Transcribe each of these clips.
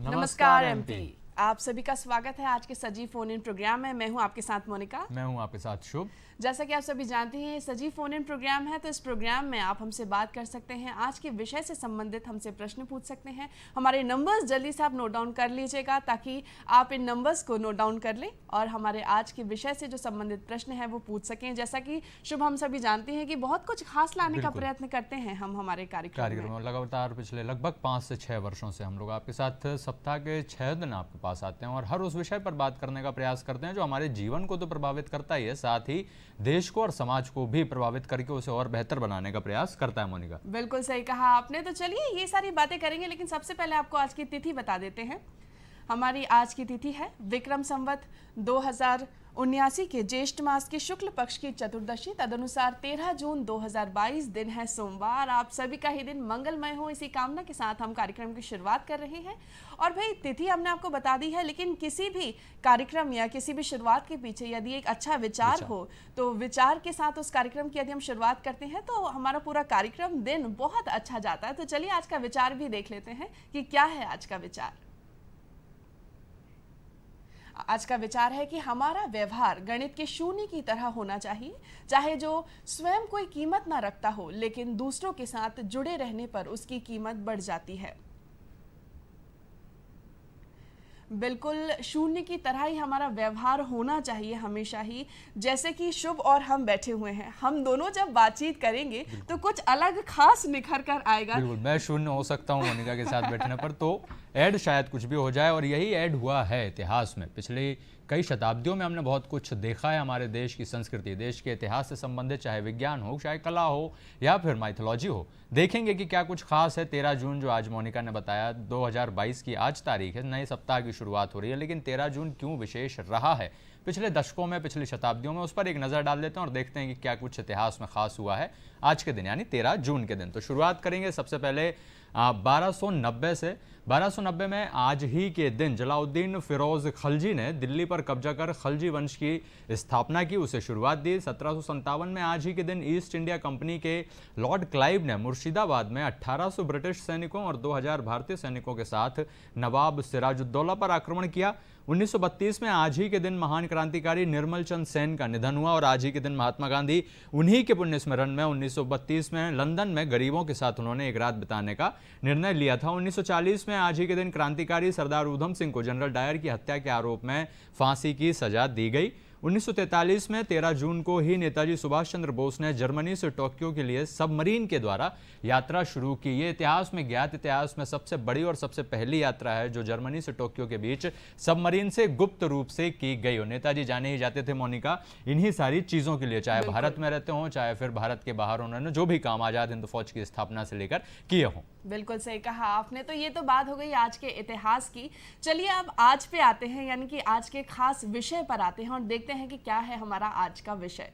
नमस्कार एमपी। आप सभी का स्वागत है आज के सजीव फोन इन प्रोग्राम में। मैं हूं आपके साथ मोनिका। मैं हूं आपके साथ शुभ। जैसा कि आप सभी जानते हैं सजीव फोन इन प्रोग्राम है, तो इस प्रोग्राम में आप हमसे बात कर सकते हैं, आज के विषय से संबंधित हमसे प्रश्न पूछ सकते हैं। हमारे नंबर्स जल्दी से आप नोट डाउन कर लीजिएगा ताकि आप इन नंबर्स को नोट डाउन कर लें और हमारे आज के विषय से जो संबंधित प्रश्न है वो पूछ सकें। जैसा कि शुभ हम सभी जानते हैं कि बहुत कुछ खास लाने का प्रयत्न करते हैं हम हमारे कार्यक्रम में। लगातार पिछले लगभग 5 से 6 वर्षों से हम लोग आपके साथ सप्ताह के 6 दिन आपके पास आते हैं और हर उस विषय पर बात करने का प्रयास करते हैं जो हमारे जीवन को तो प्रभावित करता ही है, साथ ही देश को और समाज को भी प्रभावित करके उसे और बेहतर बनाने का प्रयास करता है। मोनिका, बिल्कुल सही कहा आपने। तो चलिए ये सारी बातें करेंगे, लेकिन सबसे पहले आपको आज की तिथि बता देते हैं। हमारी आज की तिथि है विक्रम संवत 2079 के ज्येष्ठ मास के शुक्ल पक्ष की चतुर्दशी, तदनुसार 13 जून 2022 दिन है सोमवार। आप सभी का ही दिन मंगलमय हो, इसी कामना के साथ हम कार्यक्रम की शुरुआत कर रहे हैं। और भाई तिथि हमने आपको बता दी है, लेकिन किसी भी कार्यक्रम या किसी भी शुरुआत के पीछे यदि एक अच्छा विचार हो तो विचार के साथ उस कार्यक्रम की यदि हम शुरुआत करते हैं तो हमारा पूरा कार्यक्रम दिन बहुत अच्छा जाता है। तो चलिए आज का विचार भी देख लेते हैं कि क्या है आज का विचार। आज का विचार है कि हमारा व्यवहार गणित के शून्य की तरह होना चाहिए, चाहे जो स्वयं कोई कीमत ना रखता हो लेकिन दूसरों के साथ जुड़े रहने पर उसकी कीमत बढ़ जाती है। बिल्कुल शून्य की तरह ही हमारा व्यवहार होना चाहिए हमेशा ही। जैसे कि शुभ और हम बैठे हुए हैं, हम दोनों जब बातचीत करेंगे तो कुछ अलग खास निखर कर आएगा। बिल्कुल मैं शून्य हो सकता हूँ मोनिका के साथ बैठने पर, तो ऐड शायद कुछ भी हो जाए और यही ऐड हुआ है इतिहास में। पिछले कई शताब्दियों में हमने बहुत कुछ देखा है। हमारे देश की संस्कृति, देश के इतिहास से संबंधित, चाहे विज्ञान हो, चाहे कला हो या फिर माइथोलॉजी हो, देखेंगे कि क्या कुछ खास है। 13 जून जो आज मोनिका ने बताया 2022 की आज तारीख है, नए सप्ताह की शुरुआत हो रही है, लेकिन 13 जून क्यों विशेष रहा है पिछले दशकों में, पिछली शताब्दियों में, उस पर एक नज़र डाल देते हैं और देखते हैं कि क्या कुछ इतिहास में खास हुआ है आज के दिन यानी 13 जून के दिन। तो शुरुआत करेंगे सबसे पहले 1290 से। 1290 में आज ही के दिन जलाउद्दीन फिरोज खलजी ने दिल्ली पर कब्जा कर खलजी वंश की स्थापना की, उसे शुरुआत दी। 1757 में आज ही के दिन ईस्ट इंडिया कंपनी के लॉर्ड क्लाइव ने मुर्शिदाबाद में 1800 ब्रिटिश सैनिकों और 2000 भारतीय सैनिकों के साथ नवाब सिराजुद्दौला पर आक्रमण किया। 1932 में आज ही के दिन महान क्रांतिकारी निर्मल चंद सेन का निधन हुआ और आज ही के दिन महात्मा गांधी उन्हीं के पुण्य स्मरण में 1932 में लंदन में गरीबों के साथ उन्होंने एक रात बिताने का निर्णय लिया था। 1940 में आज ही के दिन क्रांतिकारी सरदार उधम सिंह को जनरल डायर की हत्या के आरोप में फांसी की सजा दी गई। 1943 में 13 जून को ही नेताजी सुभाष चंद्र बोस ने जर्मनी से टोक्यो के लिए सबमरीन के द्वारा यात्रा शुरू की। ये इतिहास में, ज्ञात इतिहास में सबसे बड़ी और सबसे पहली यात्रा है जो जर्मनी से टोक्यो के बीच सबमरीन से गुप्त रूप से की गई हो। नेताजी जाने ही जाते थे मोनिका इन्हीं सारी चीज़ों के लिए, चाहे भारत में रहते हों चाहे फिर भारत के बाहर उन्होंने जो भी काम आज़ाद हिंद फौज की स्थापना से लेकर किए हों। बिल्कुल सही कहा आपने। तो ये तो बात हो गई आज के इतिहास की। चलिए अब आज पे आते हैं, यानी कि आज के खास विषय पर आते हैं और देखते हैं कि क्या है हमारा आज का विषय।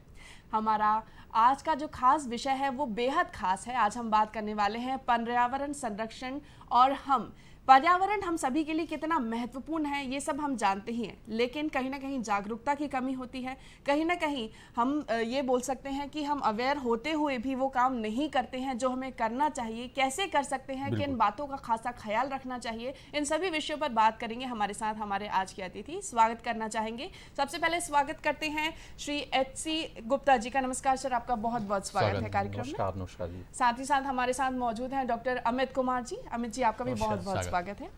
हमारा आज का जो खास विषय है वो बेहद खास है। आज हम बात करने वाले हैं पर्यावरण संरक्षण और हम। पर्यावरण हम सभी के लिए कितना महत्वपूर्ण है ये सब हम जानते ही हैं, लेकिन कहीं ना कहीं जागरूकता की कमी होती है। कहीं ना कहीं हम ये बोल सकते हैं कि हम अवेयर होते हुए भी वो काम नहीं करते हैं जो हमें करना चाहिए। कैसे कर सकते हैं, किन बातों का खासा ख्याल रखना चाहिए, इन सभी विषयों पर बात करेंगे। हमारे साथ हमारे आज के अतिथि स्वागत करना चाहेंगे। सबसे पहले स्वागत करते हैं श्री HC गुप्ता जी का। नमस्कार सर, आपका बहुत बहुत स्वागत है कार्यक्रम में। नमस्कार जी। साथ ही साथ हमारे साथ मौजूद हैं डॉक्टर अमित कुमार जी। अमित जी, आपका भी बहुत बहुत स्वागत है।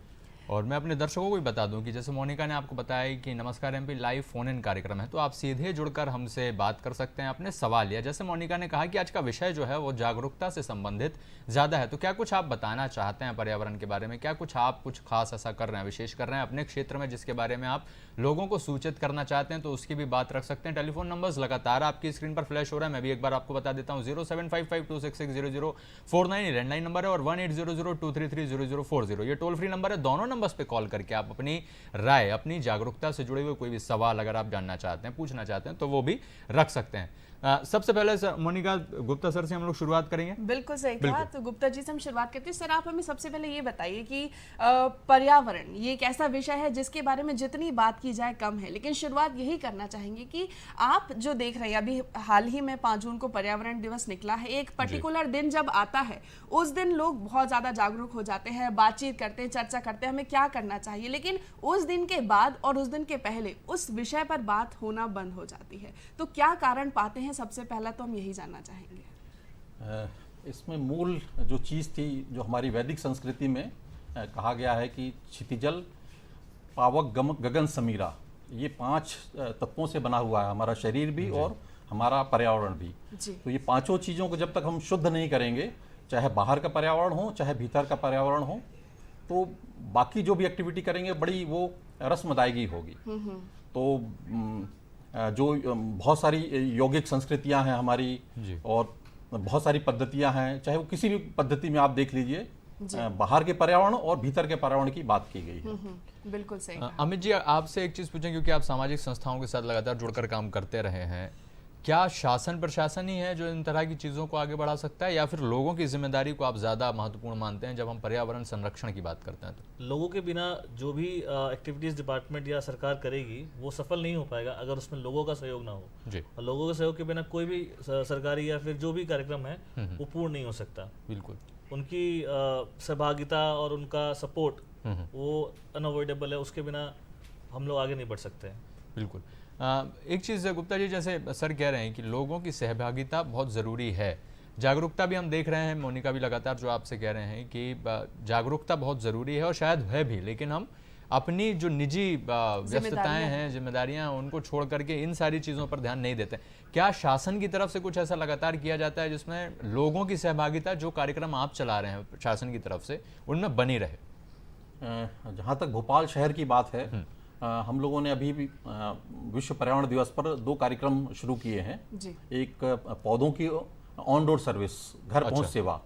और मैं अपने दर्शकों को भी बता दूं कि जैसे मोनिका ने आपको बताया कि नमस्कार एमपी लाइव फोन इन कार्यक्रम है, तो आप सीधे जुड़कर हमसे बात कर सकते हैं अपने सवाल, या जैसे मोनिका ने कहा कि आज का विषय जो है वो जागरूकता से संबंधित ज़्यादा है, तो क्या कुछ आप बताना चाहते हैं पर्यावरण के बारे में? क्या कुछ आप कुछ खास ऐसा कर रहे हैं, विशेष कर रहे हैं अपने क्षेत्र में जिसके बारे में आप लोगों को सूचित करना चाहते हैं, तो उसकी भी बात रख सकते हैं। टेलीफोन नंबर्स लगातार आपकी स्क्रीन पर फ्लैश हो रहा है, मैं भी एक बार आपको बता देता हूँ। 07552660049 लैंडलाइन नंबर है और 180023300040 ये टोल फ्री नंबर है। दोनों नंबर्स पे कॉल करके आप अपनी राय, अपनी जागरूकता से जुड़े हुए कोई भी सवाल अगर आप जानना चाहते हैं, पूछना चाहते हैं, तो वो भी रख सकते हैं। सबसे पहले मोनिका गुप्ता सर से हम लोग शुरुआत करेंगे। बिल्कुल सही कहा। तो गुप्ता जी से हम शुरुआत करते हैं। सर, आप हमें सबसे पहले ये बताइए कि पर्यावरण ये एक ऐसा विषय है जिसके बारे में जितनी बात की जाए कम है, लेकिन शुरुआत यही करना चाहेंगे कि आप जो देख रहे हैं, अभी हाल ही में 5 जून को पर्यावरण दिवस निकला है। एक पर्टिकुलर दिन जब आता है उस दिन लोग बहुत ज्यादा जागरूक हो जाते हैं, बातचीत करते हैं, चर्चा करते हैं, हमें हमें क्या करना चाहिए, लेकिन उस दिन के बाद और उस दिन के पहले उस विषय पर बात होना बंद हो जाती है। तो क्या कारण पाते हैं? सबसे पहला तो हम यही जानना चाहेंगे। इसमें मूल जो चीज़ थी, जो हमारी वैदिक संस्कृति में कहा गया है कि क्षितिजल, पावक, गगन, समीरा, ये 5 तत्वों से बना हुआ है हमारा शरीर भी और हमारा पर्यावरण भी। तो ये पांचों चीज़ों को जब तक हम शुद्ध नहीं करेंगे, चाहे बाहर का पर्यावरण हो चाहे भीतर का पर्यावरण हो, तो बाकी जो भी एक्टिविटी करेंगे बड़ी वो रस्मदायगी होगी। तो जो बहुत सारी यौगिक संस्कृतियां हैं हमारी और बहुत सारी पद्धतियां हैं, चाहे वो किसी भी पद्धति में आप देख लीजिए, बाहर के पर्यावरण और भीतर के पर्यावरण की बात की गई है। बिल्कुल सही। अमित जी, आपसे एक चीज़ पूछें, क्योंकि आप सामाजिक संस्थाओं के साथ लगातार जुड़कर काम करते रहे हैं, क्या शासन प्रशासन ही है जो इन तरह की चीज़ों को आगे बढ़ा सकता है, या फिर लोगों की जिम्मेदारी को आप ज़्यादा महत्वपूर्ण मानते हैं जब हम पर्यावरण संरक्षण की बात करते हैं? तो लोगों के बिना जो भी एक्टिविटीज़ डिपार्टमेंट या सरकार करेगी वो सफल नहीं हो पाएगा अगर उसमें लोगों का सहयोग ना हो। जी। और लोगों के सहयोग के बिना कोई भी सरकारी या फिर जो भी कार्यक्रम है वो पूर्ण नहीं हो सकता। बिल्कुल। उनकी सहभागिता और उनका सपोर्ट वो अनअवॉइडेबल है, उसके बिना हम लोग आगे नहीं बढ़ सकते हैं। बिल्कुल। एक चीज़ गुप्ता जी, जैसे सर कह रहे हैं कि लोगों की सहभागिता बहुत ज़रूरी है, जागरूकता भी हम देख रहे हैं, मोनिका भी लगातार जो आपसे कह रहे हैं कि जागरूकता बहुत ज़रूरी है और शायद है भी, लेकिन हम अपनी जो निजी व्यस्तताएं हैं, जिम्मेदारियां हैं, उनको छोड़ करके इन सारी चीज़ों पर ध्यान नहीं देते। क्या शासन की तरफ से कुछ ऐसा लगातार किया जाता है जिसमें लोगों की सहभागिता, जो कार्यक्रम आप चला रहे हैं शासन की तरफ से, उनमें बनी रहे? जहाँ तक भोपाल शहर की बात है, हम लोगों ने अभी भी विश्व पर्यावरण दिवस पर 2 कार्यक्रम शुरू किए हैं। एक पौधों की ऑन डोर सर्विस, घर पहुंच सेवा,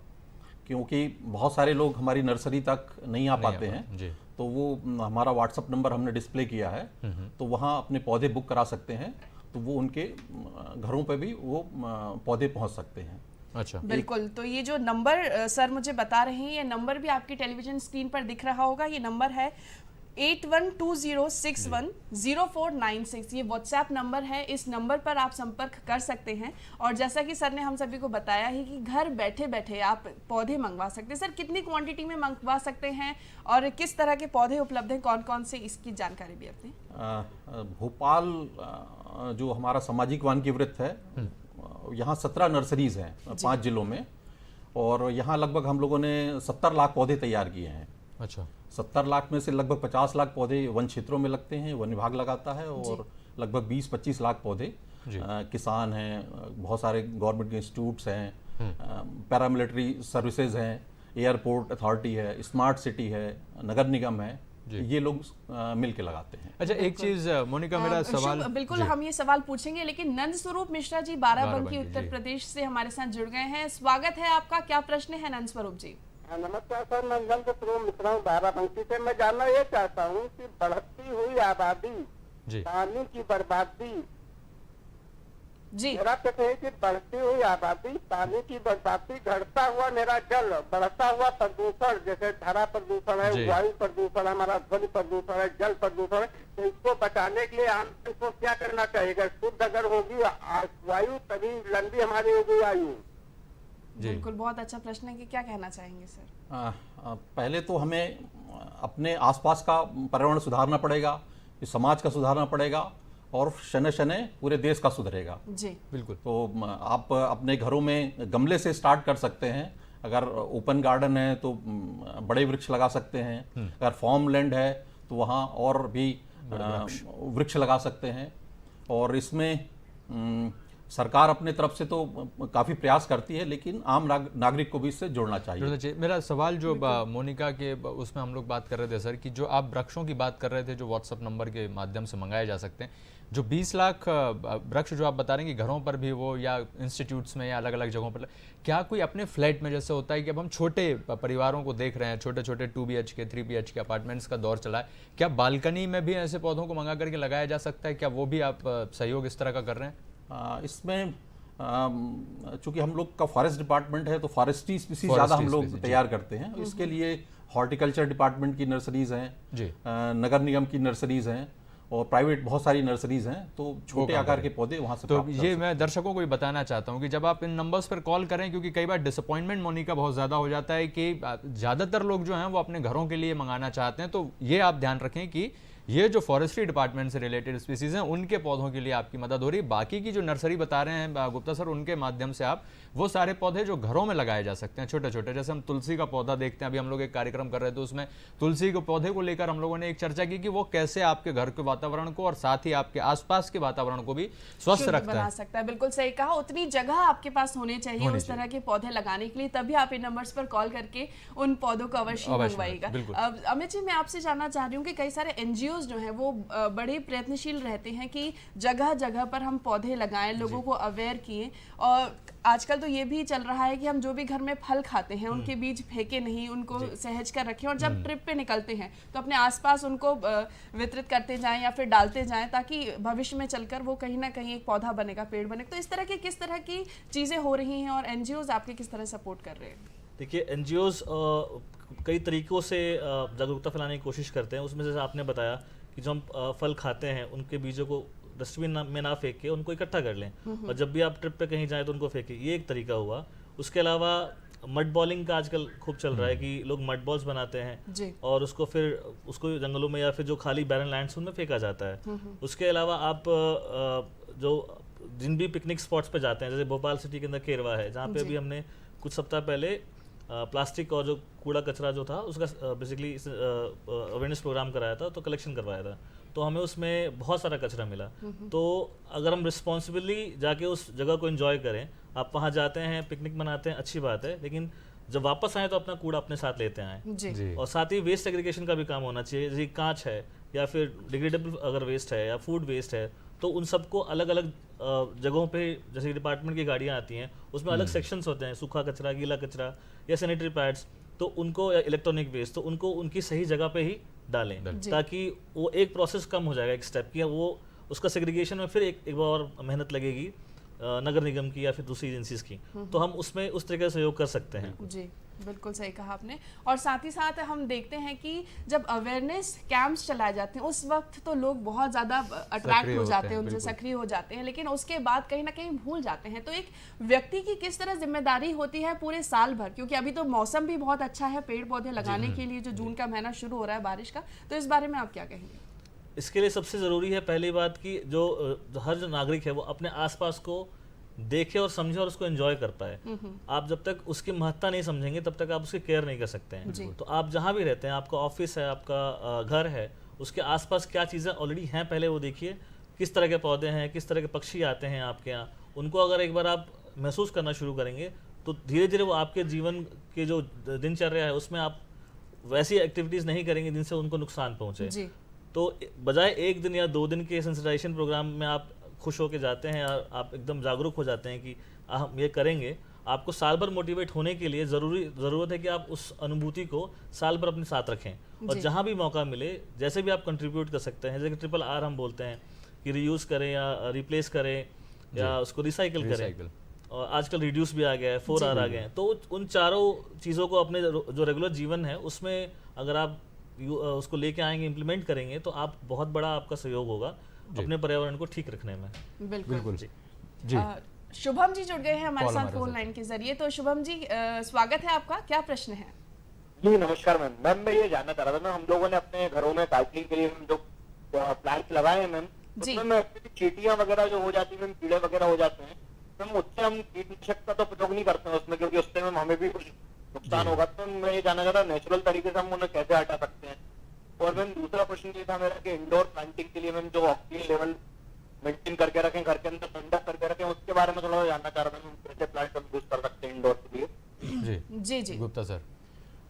क्योंकि बहुत सारे लोग हमारी नर्सरी तक नहीं आ पाते हैं, तो वो हमारा व्हाट्सएप नंबर हमने डिस्प्ले किया है, तो वहाँ अपने पौधे बुक करा सकते हैं, तो वो उनके घरों पे भी वो पौधे पहुँच सकते हैं। अच्छा, बिल्कुल। तो ये जो नंबर सर मुझे बता रहे हैं, ये नंबर भी आपकी टेलीविजन स्क्रीन पर दिख रहा होगा। ये नंबर है 8120610496। ये व्हाट्सएप नंबर है, इस नंबर पर आप संपर्क कर सकते हैं। और जैसा कि सर ने हम सभी को बताया ही कि घर बैठे बैठे आप पौधे मंगवा सकते हैं। सर, कितनी क्वांटिटी में मंगवा सकते हैं और किस तरह के पौधे उपलब्ध हैं, कौन कौन से, इसकी जानकारी भी अपनी। भोपाल जो हमारा सामाजिक वानिकी वृत्त है, यहाँ 17 नर्सरीज हैं 5 जिलों में, और यहाँ लगभग हम लोगों ने 70 लाख पौधे तैयार किए हैं। अच्छा। 70 लाख में से लगभग 50 लाख पौधे वन क्षेत्रों में लगते हैं, वन विभाग लगाता है, और लगभग 20-25 लाख पौधे किसान हैं, बहुत सारे गवर्नमेंट के इंस्टीट्यूट्स हैं, पैरामिलिट्री सर्विसेज हैं, एयरपोर्ट अथॉरिटी है, स्मार्ट सिटी है, नगर निगम है, ये लोग मिल के लगाते हैं। अच्छा, एक चीज मोनिका, मेरा सवाल बिल्कुल हम ये सवाल पूछेंगे, लेकिन नंद स्वरूप मिश्रा जी बाराबंकी उत्तर प्रदेश से हमारे साथ जुड़ गए हैं। स्वागत है आपका, क्या प्रश्न है नंद स्वरूप जी? नमस्कार सर, मैं नंद स्वरूप मिश्रा हूँ बाराबंकी से। मैं जानना ये चाहता हूँ कि बढ़ती हुई आबादी, पानी की बर्बादी, मेरा प्रश्न है कि बढ़ती हुई आबादी, पानी की बर्बादी, घटता हुआ मेरा जल, बढ़ता हुआ प्रदूषण, जैसे धरा प्रदूषण है, वायु प्रदूषण, हमारा ध्वनि प्रदूषण है, जल प्रदूषण है, तो इसको बचाने के लिए आम को क्या करना चाहिए? शुद्ध अगर होगी वायु तभी लंबी हमारी होगी आयु। बिल्कुल, बहुत अच्छा प्रश्न है कि क्या कहना चाहेंगे सर? पहले तो हमें अपने आसपास का पर्यावरण सुधारना पड़ेगा, समाज का सुधारना पड़ेगा, और शने शने पूरे देश का सुधरेगा। जी बिल्कुल। तो आप अपने घरों में गमले से स्टार्ट कर सकते हैं, अगर ओपन गार्डन है तो बड़े वृक्ष लगा सकते हैं, अगर फार्म लैंड है तो वहाँ और भी वृक्ष लगा सकते हैं। और इसमें सरकार अपने तरफ से तो काफ़ी प्रयास करती है, लेकिन आम नागरिक को भी इससे जोड़ना चाहिए। मेरा सवाल जो मोनिका के उसमें हम लोग बात कर रहे थे सर, कि जो आप वृक्षों की बात कर रहे थे जो व्हाट्सएप नंबर के माध्यम से मंगाए जा सकते हैं, जो 20 लाख वृक्ष जो आप बता रहे हैं कि घरों पर भी वो, या इंस्टीट्यूट्स में, या अलग अलग जगहों पर, क्या कोई अपने फ्लैट में, जैसे होता है कि अब हम छोटे परिवारों को देख रहे हैं, छोटे छोटे 2 BHK 3 BHK अपार्टमेंट्स का दौर चला है, क्या बालकनी में भी ऐसे पौधों को मंगा करके लगाया जा सकता है? क्या वो भी आप सहयोग इस तरह का कर रहे हैं? इसमें चूंकि हम लोग का फॉरेस्ट डिपार्टमेंट है, तो फॉरेस्ट्री स्पीसीज ज़्यादा हम लोग तैयार करते हैं। इसके लिए हॉर्टिकल्चर डिपार्टमेंट की नर्सरीज हैं, नगर निगम की नर्सरीज हैं, और प्राइवेट बहुत सारी नर्सरीज हैं, तो छोटे काम आकार करें। के पौधे वहाँ से तो प्राप्त कर ये मैं दर्शकों को भी बताना चाहता हूँ कि जब आप इन नंबर्स पर कॉल करें, क्योंकि कई बार डिसअपॉइंटमेंट मोनिका बहुत ज़्यादा हो जाता है कि ज़्यादातर लोग जो हैं वो अपने घरों के लिए मंगाना चाहते हैं, तो ये आप ध्यान रखें कि ये जो फॉरेस्ट्री डिपार्टमेंट से रिलेटेड स्पीसीज हैं उनके पौधों के लिए आपकी मदद हो रही है। बाकी की जो नर्सरी बता रहे हैं गुप्ता सर, उनके माध्यम से आप वो सारे पौधे जो घरों में लगाए जा सकते हैं छोटे छोटे, जैसे हम तुलसी का पौधा देखते हैं, अभी हम लोग एक कार्यक्रम कर रहे थे उसमें तुलसी के पौधे को लेकर हम लोगों ने एक चर्चा की कि वो कैसे आपके घर के वातावरण को और साथ ही आपके आसपास के वातावरण को भी स्वस्थ शुद्ध रखता बना है। सकता है। बिल्कुल सही कहा, उतनी जगह आपके पास होनी चाहिए उस तरह के पौधे लगाने के लिए, तभी आप इन नंबर्स पर कॉल करके उन पौधों को अवश्य मंगवाइएगा। बिल्कुल। अमित जी, मैं आपसे जानना चाह रही हूँ कि कई सारे एनजीओज जो हैं वो बड़े प्रयत्नशील रहते हैं कि जगह जगह पर हम पौधे लगाएं, लोगों को अवेयर किए। और आजकल तो ये भी चल रहा है कि हम जो भी घर में फल खाते हैं उनके बीज फेंके नहीं, उनको सहेज कर रखें, और जब ट्रिप पे निकलते हैं तो अपने आसपास उनको वितरित करते जाएं या फिर डालते जाएं, ताकि भविष्य में चलकर वो कहीं ना कहीं एक पौधा बनेगा, पेड़ बनेगा। तो इस तरह की किस तरह की चीजें हो रही हैं और एनजीओज आपके किस तरह सपोर्ट कर रहे हैं? देखिए, एनजीओज कई तरीकों से जागरूकता फैलाने की कोशिश करते हैं। उसमें जैसे आपने बताया कि जो हम फल खाते हैं उनके बीजों को डस्टबिन में ना फेंक के उनको इकट्ठा कर लें, और जब भी आप ट्रिप पे कहीं जाएं तो उनको फेंकें, ये एक तरीका हुआ। उसके अलावा मड बॉलिंग का आजकल खूब चल रहा है कि लोग मड बॉल्स बनाते हैं और उसको फिर उसको जंगलों में या फिर जो खाली बैरन लैंड्स उनमें फेंका जाता है। उसके अलावा आप जो जिन भी पिकनिक स्पॉट्स पे जाते हैं, जैसे भोपाल सिटी के अंदर केरवा है, जहाँ पे अभी हमने कुछ सप्ताह पहले प्लास्टिक और जो कूड़ा कचरा जो था उसका बेसिकली अवेयरनेस प्रोग्राम कराया था, तो कलेक्शन करवाया था, तो हमें उसमें बहुत सारा कचरा मिला। तो अगर हम रिस्पॉन्सिबली जाके उस जगह को एंजॉय करें, आप वहाँ जाते हैं, पिकनिक मनाते हैं, अच्छी बात है, लेकिन जब वापस आए तो अपना कूड़ा अपने साथ लेते आएँ। जी। और साथ ही वेस्ट सेग्रीगेशन का भी काम होना चाहिए, जैसे कांच है या फिर डिग्रेडेबल अगर वेस्ट है या फूड वेस्ट है, तो उन सबको अलग अलग जगहों पे, जैसे डिपार्टमेंट की गाड़ियाँ आती हैं उसमें अलग सेक्शंस होते हैं, सूखा कचरा, गीला कचरा या सैनिटरी पैड्स, तो उनको या इलेक्ट्रॉनिक वेस्ट, तो उनको उनकी सही जगह पे ही डालें, ताकि वो एक प्रोसेस कम हो जाएगा, एक स्टेप की। वो उसका सेग्रीगेशन में फिर एक बार और मेहनत लगेगी नगर निगम की या फिर दूसरी एजेंसीज की, तो हम उसमें उस तरीके से सहयोग कर सकते हैं। जी, बिल्कुल सही कहा आपने। और साथ ही साथ हम देखते हैं कि जब अवेयरनेस कैंप्स चलाए जाते हैं उस वक्त तो लोग बहुत ज़्यादा अट्रैक्ट हो जाते हैं, उनसे सक्रिय हो जाते हैं, लेकिन उसके बाद कहीं ना कहीं भूल जाते हैं। तो एक व्यक्ति की किस तरह जिम्मेदारी होती है पूरे साल भर, क्योंकि अभी तो मौसम भी बहुत अच्छा है पेड़ पौधे लगाने के लिए, जो जून का महीना शुरू हो रहा है बारिश का, तो इस बारे में आप क्या कहेंगे? इसके लिए सबसे ज़रूरी है पहली बात कि जो हर जो नागरिक है वो अपने आसपास को देखे और समझे और उसको एंजॉय कर पाए। आप जब तक उसकी महत्ता नहीं समझेंगे तब तक आप उसकी केयर नहीं कर सकते हैं। तो आप जहाँ भी रहते हैं, आपका ऑफिस है, आपका घर है, उसके आसपास क्या चीज़ें ऑलरेडी हैं पहले वो देखिए, किस तरह के पौधे हैं, किस तरह के पक्षी आते हैं आपके यहाँ, उनको अगर एक बार आप महसूस करना शुरू करेंगे तो धीरे धीरे वो आपके जीवन के जो दिनचर्या है उसमें आप वैसी एक्टिविटीज़ नहीं करेंगे जिनसे उनको नुकसान पहुँचे। तो बजाय एक दिन या 2 दिन के सेंसिटाइजेशन प्रोग्राम में आप खुश होकर जाते हैं, आप एकदम जागरूक हो जाते हैं कि हम ये करेंगे, आपको साल भर मोटिवेट होने के लिए ज़रूरत है कि आप उस अनुभूति को साल भर अपने साथ रखें, और जहाँ भी मौका मिले जैसे भी आप कंट्रीब्यूट कर सकते हैं, जैसे कि RRR हम बोलते हैं कि रीयूज़ करें या रिप्लेस करें या उसको रिसाइकिल करें, और आजकल रिड्यूस भी आ गया है, 4R आ गए हैं। तो उन चारों चीज़ों को अपने जो रेगुलर जीवन है उसमें अगर आप उसको लेके आएंगे, इम्प्लीमेंट करेंगे, तो आप बहुत बड़ा आपका सहयोग होगा अपने पर्यावरण को ठीक रखने में। बिल्कुल जी। शुभम जी जुड़ गए हैं हमारे साथ फोन लाइन के जरिए। तो शुभम जी, स्वागत है आपका, क्या प्रश्न है? जी नमस्कार मैम। मैम मैं ये जानना चाह रहा था, मैम हम लोगों ने अपने घरों में साइकिलिंग के लिए जो प्लांट्स लगाए हैं मैम, उसमें चींटियां वगैरह जो हो जाती है, कीड़े वगैरह हो जाते हैं, मैम उससे हम कीटनाशक का तो प्रयोग नहीं करते हैं उसमें, क्योंकि उससे मैम हमें भी कुछ नुकसान होगा। तो मैं ये जानना चाह रहा नेचुरल तरीके से हम उन्हें कैसे हटा सकते हैं। और मैम दूसरा क्वेश्चन ये था मेरा कि इंडोर प्लांटिंग के लिए मैम जो ऑक्सीजन लेवल मेंटेन करके रखें, घर के अंदर ठंडा करके रखें, उसके बारे में थोड़ा जानना चाह रहा था, हम कैसे प्लांट हम यूज कर सकते हैं इंडोर के लिए। जी जी गुप्ता सर,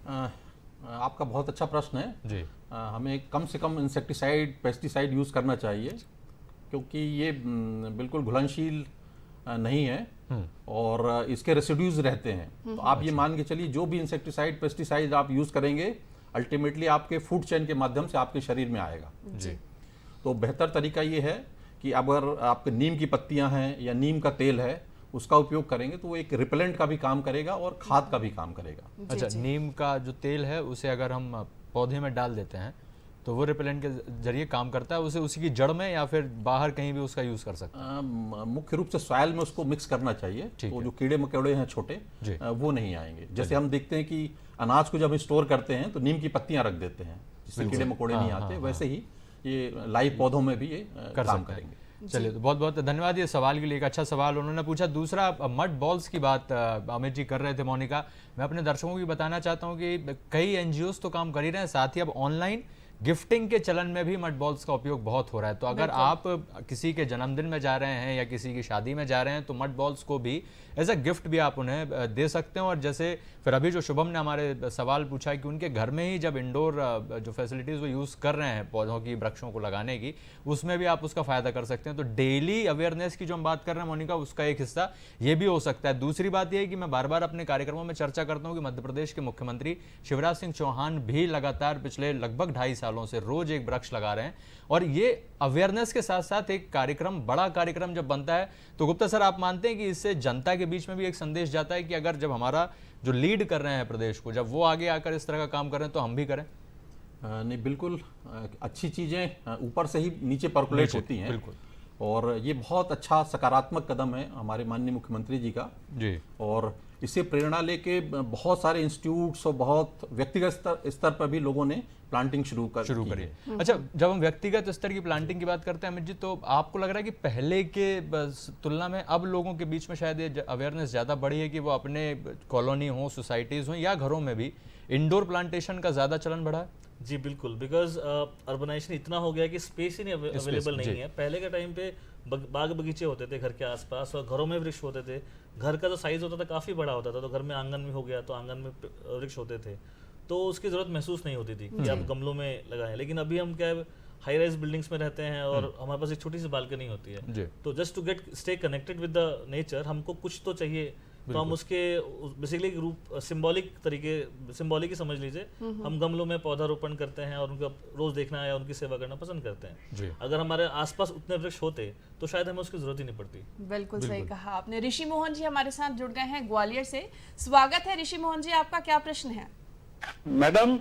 आपका बहुत अच्छा प्रश्न है जी। हमें कम से कम इंसेक्टिसाइड, पेस्टिसाइड यूज़ करना चाहिए, क्योंकि ये बिल्कुल घुलनशील नहीं है और इसके रेसिड्यूज रहते हैं। तो आप ये मान के चलिए जो भी इंसेक्टिसाइड, पेस्टिसाइड आप यूज़ करेंगे अल्टीमेटली आपके फूड चेन के माध्यम से आपके शरीर में आएगा। जी। तो बेहतर तरीका ये है कि अगर आपके नीम की पत्तियां हैं या नीम का तेल है उसका उपयोग करेंगे तो वो एक रिपेलेंट का भी काम करेगा और खाद का भी काम करेगा। अच्छा, नीम का जो तेल है उसे अगर हम पौधे में डाल देते हैं तो वो रिपेलेंट के जरिए काम करता है, उसे उसी की जड़ में या फिर बाहर कहीं भी उसका यूज़ कर सकते हैं? मुख्य रूप से सॉइल में उसको मिक्स करना चाहिए, तो जो कीड़े मकोड़े हैं छोटे वो नहीं आएंगे। जैसे हम देखते हैं कि अनाज को जब हम स्टोर करते हैं तो नीम की पत्तियां रख देते हैं जिससे कीड़े मकोड़े नहीं आते, वैसे ही ये लाइव पौधों में भी ये काम करेंगे। चलिए, तो बहुत बहुत धन्यवाद ये सवाल के लिए, एक अच्छा सवाल उन्होंने पूछा। दूसरा, मड बॉल्स की बात अमित जी कर रहे थे, मोनिका, मैं अपने दर्शकों को भी बताना चाहता हूँ कि कई एनजीओज तो काम कर ही रहे हैं, साथ ही अब ऑनलाइन गिफ्टिंग के चलन में भी मड बॉल्स का उपयोग बहुत हो रहा है। तो अगर आप किसी के जन्मदिन में जा रहे हैं या किसी की शादी में जा रहे हैं तो मड बॉल्स को भी एज अ गिफ्ट भी आप उन्हें दे सकते हैं। और जैसे फिर अभी जो शुभम ने हमारे सवाल पूछा है कि उनके घर में ही जब इंडोर जो फैसिलिटीज़ वो यूज़ कर रहे हैं पौधों की, वृक्षों को लगाने की, उसमें भी आप उसका फ़ायदा कर सकते हैं। तो डेली अवेयरनेस की जो हम बात कर रहे हैं मोनिका, उसका एक हिस्सा ये भी हो सकता है। दूसरी बात यह है कि मैं बार बार अपने कार्यक्रमों में चर्चा करता हूँ कि मध्य प्रदेश के मुख्यमंत्री शिवराज सिंह चौहान भी लगातार पिछले लगभग 2.5 सालों से रोज एक वृक्ष लगा रहे हैं। और ये अवेयरनेस के साथ साथ एक कार्यक्रम, बड़ा कार्यक्रम जब बनता है तो गुप्ता सर, आप मानते हैं कि इससे जनता के बीच में भी एक संदेश जाता है कि अगर जब हमारा जो लीड कर रहे हैं प्रदेश को, जब वो आगे आकर इस तरह का काम कर रहे हैं तो हम भी करें? नहीं, बिल्कुल अच्छी चीज़ें ऊपर से ही नीचे परकुलेट होती हैं। बिल्कुल। और ये बहुत अच्छा सकारात्मक कदम है हमारे माननीय मुख्यमंत्री जी का जी। और इससे प्रेरणा लेके बहुत सारे इंस्टीट्यूट्स और बहुत व्यक्तिगत स्तर पर भी लोगों ने प्लांटिंग शुरू करी है। अच्छा, जब हम व्यक्तिगत स्तर की प्लांटिंग की बात करते हैं अमित जी, तो आपको लग रहा है कि पहले के तुलना में अब लोगों के बीच में शायद ये अवेयरनेस ज़्यादा बढ़ी है कि वो अपने कॉलोनी हो, सोसाइटीज़ हो या घरों में भी इंडोर प्लांटेशन का ज़्यादा चलन बढ़ा है? जी बिल्कुल, बिकॉज अर्बनाइजेशन इतना हो गया कि स्पेस ही नहीं अवेलेबल नहीं है। पहले के टाइम पे बाग बगीचे होते थे घर के आसपास और घरों में वृक्ष होते थे। घर का जो साइज होता था काफ़ी बड़ा होता था, तो घर में आंगन में हो गया तो आंगन में वृक्ष होते थे, तो उसकी ज़रूरत महसूस नहीं होती थी कि आप गमलों में लगाएं। लेकिन अभी हम क्या है, हाई राइज बिल्डिंग्स में रहते हैं और हमारे पास एक छोटी सी बालकनी होती है, तो just to get stay connected with the nature हमको कुछ तो चाहिए। तो हम उसके बेसिकली रूप सिंबॉलिक ही समझ लीजिए, हम गमलों में पौधारोपण करते हैं और उनका रोज देखना या उनकी सेवा करना पसंद करते हैं। अगर हमारे आसपास उतने वृक्ष होते तो शायद हमें उसकी जरूरत ही नहीं पड़ती। बिल्कुल सही कहा आपने। ऋषि मोहन जी हमारे साथ जुड़ गए हैं ग्वालियर से। स्वागत है ऋषि मोहन जी, आपका क्या प्रश्न है? मैडम,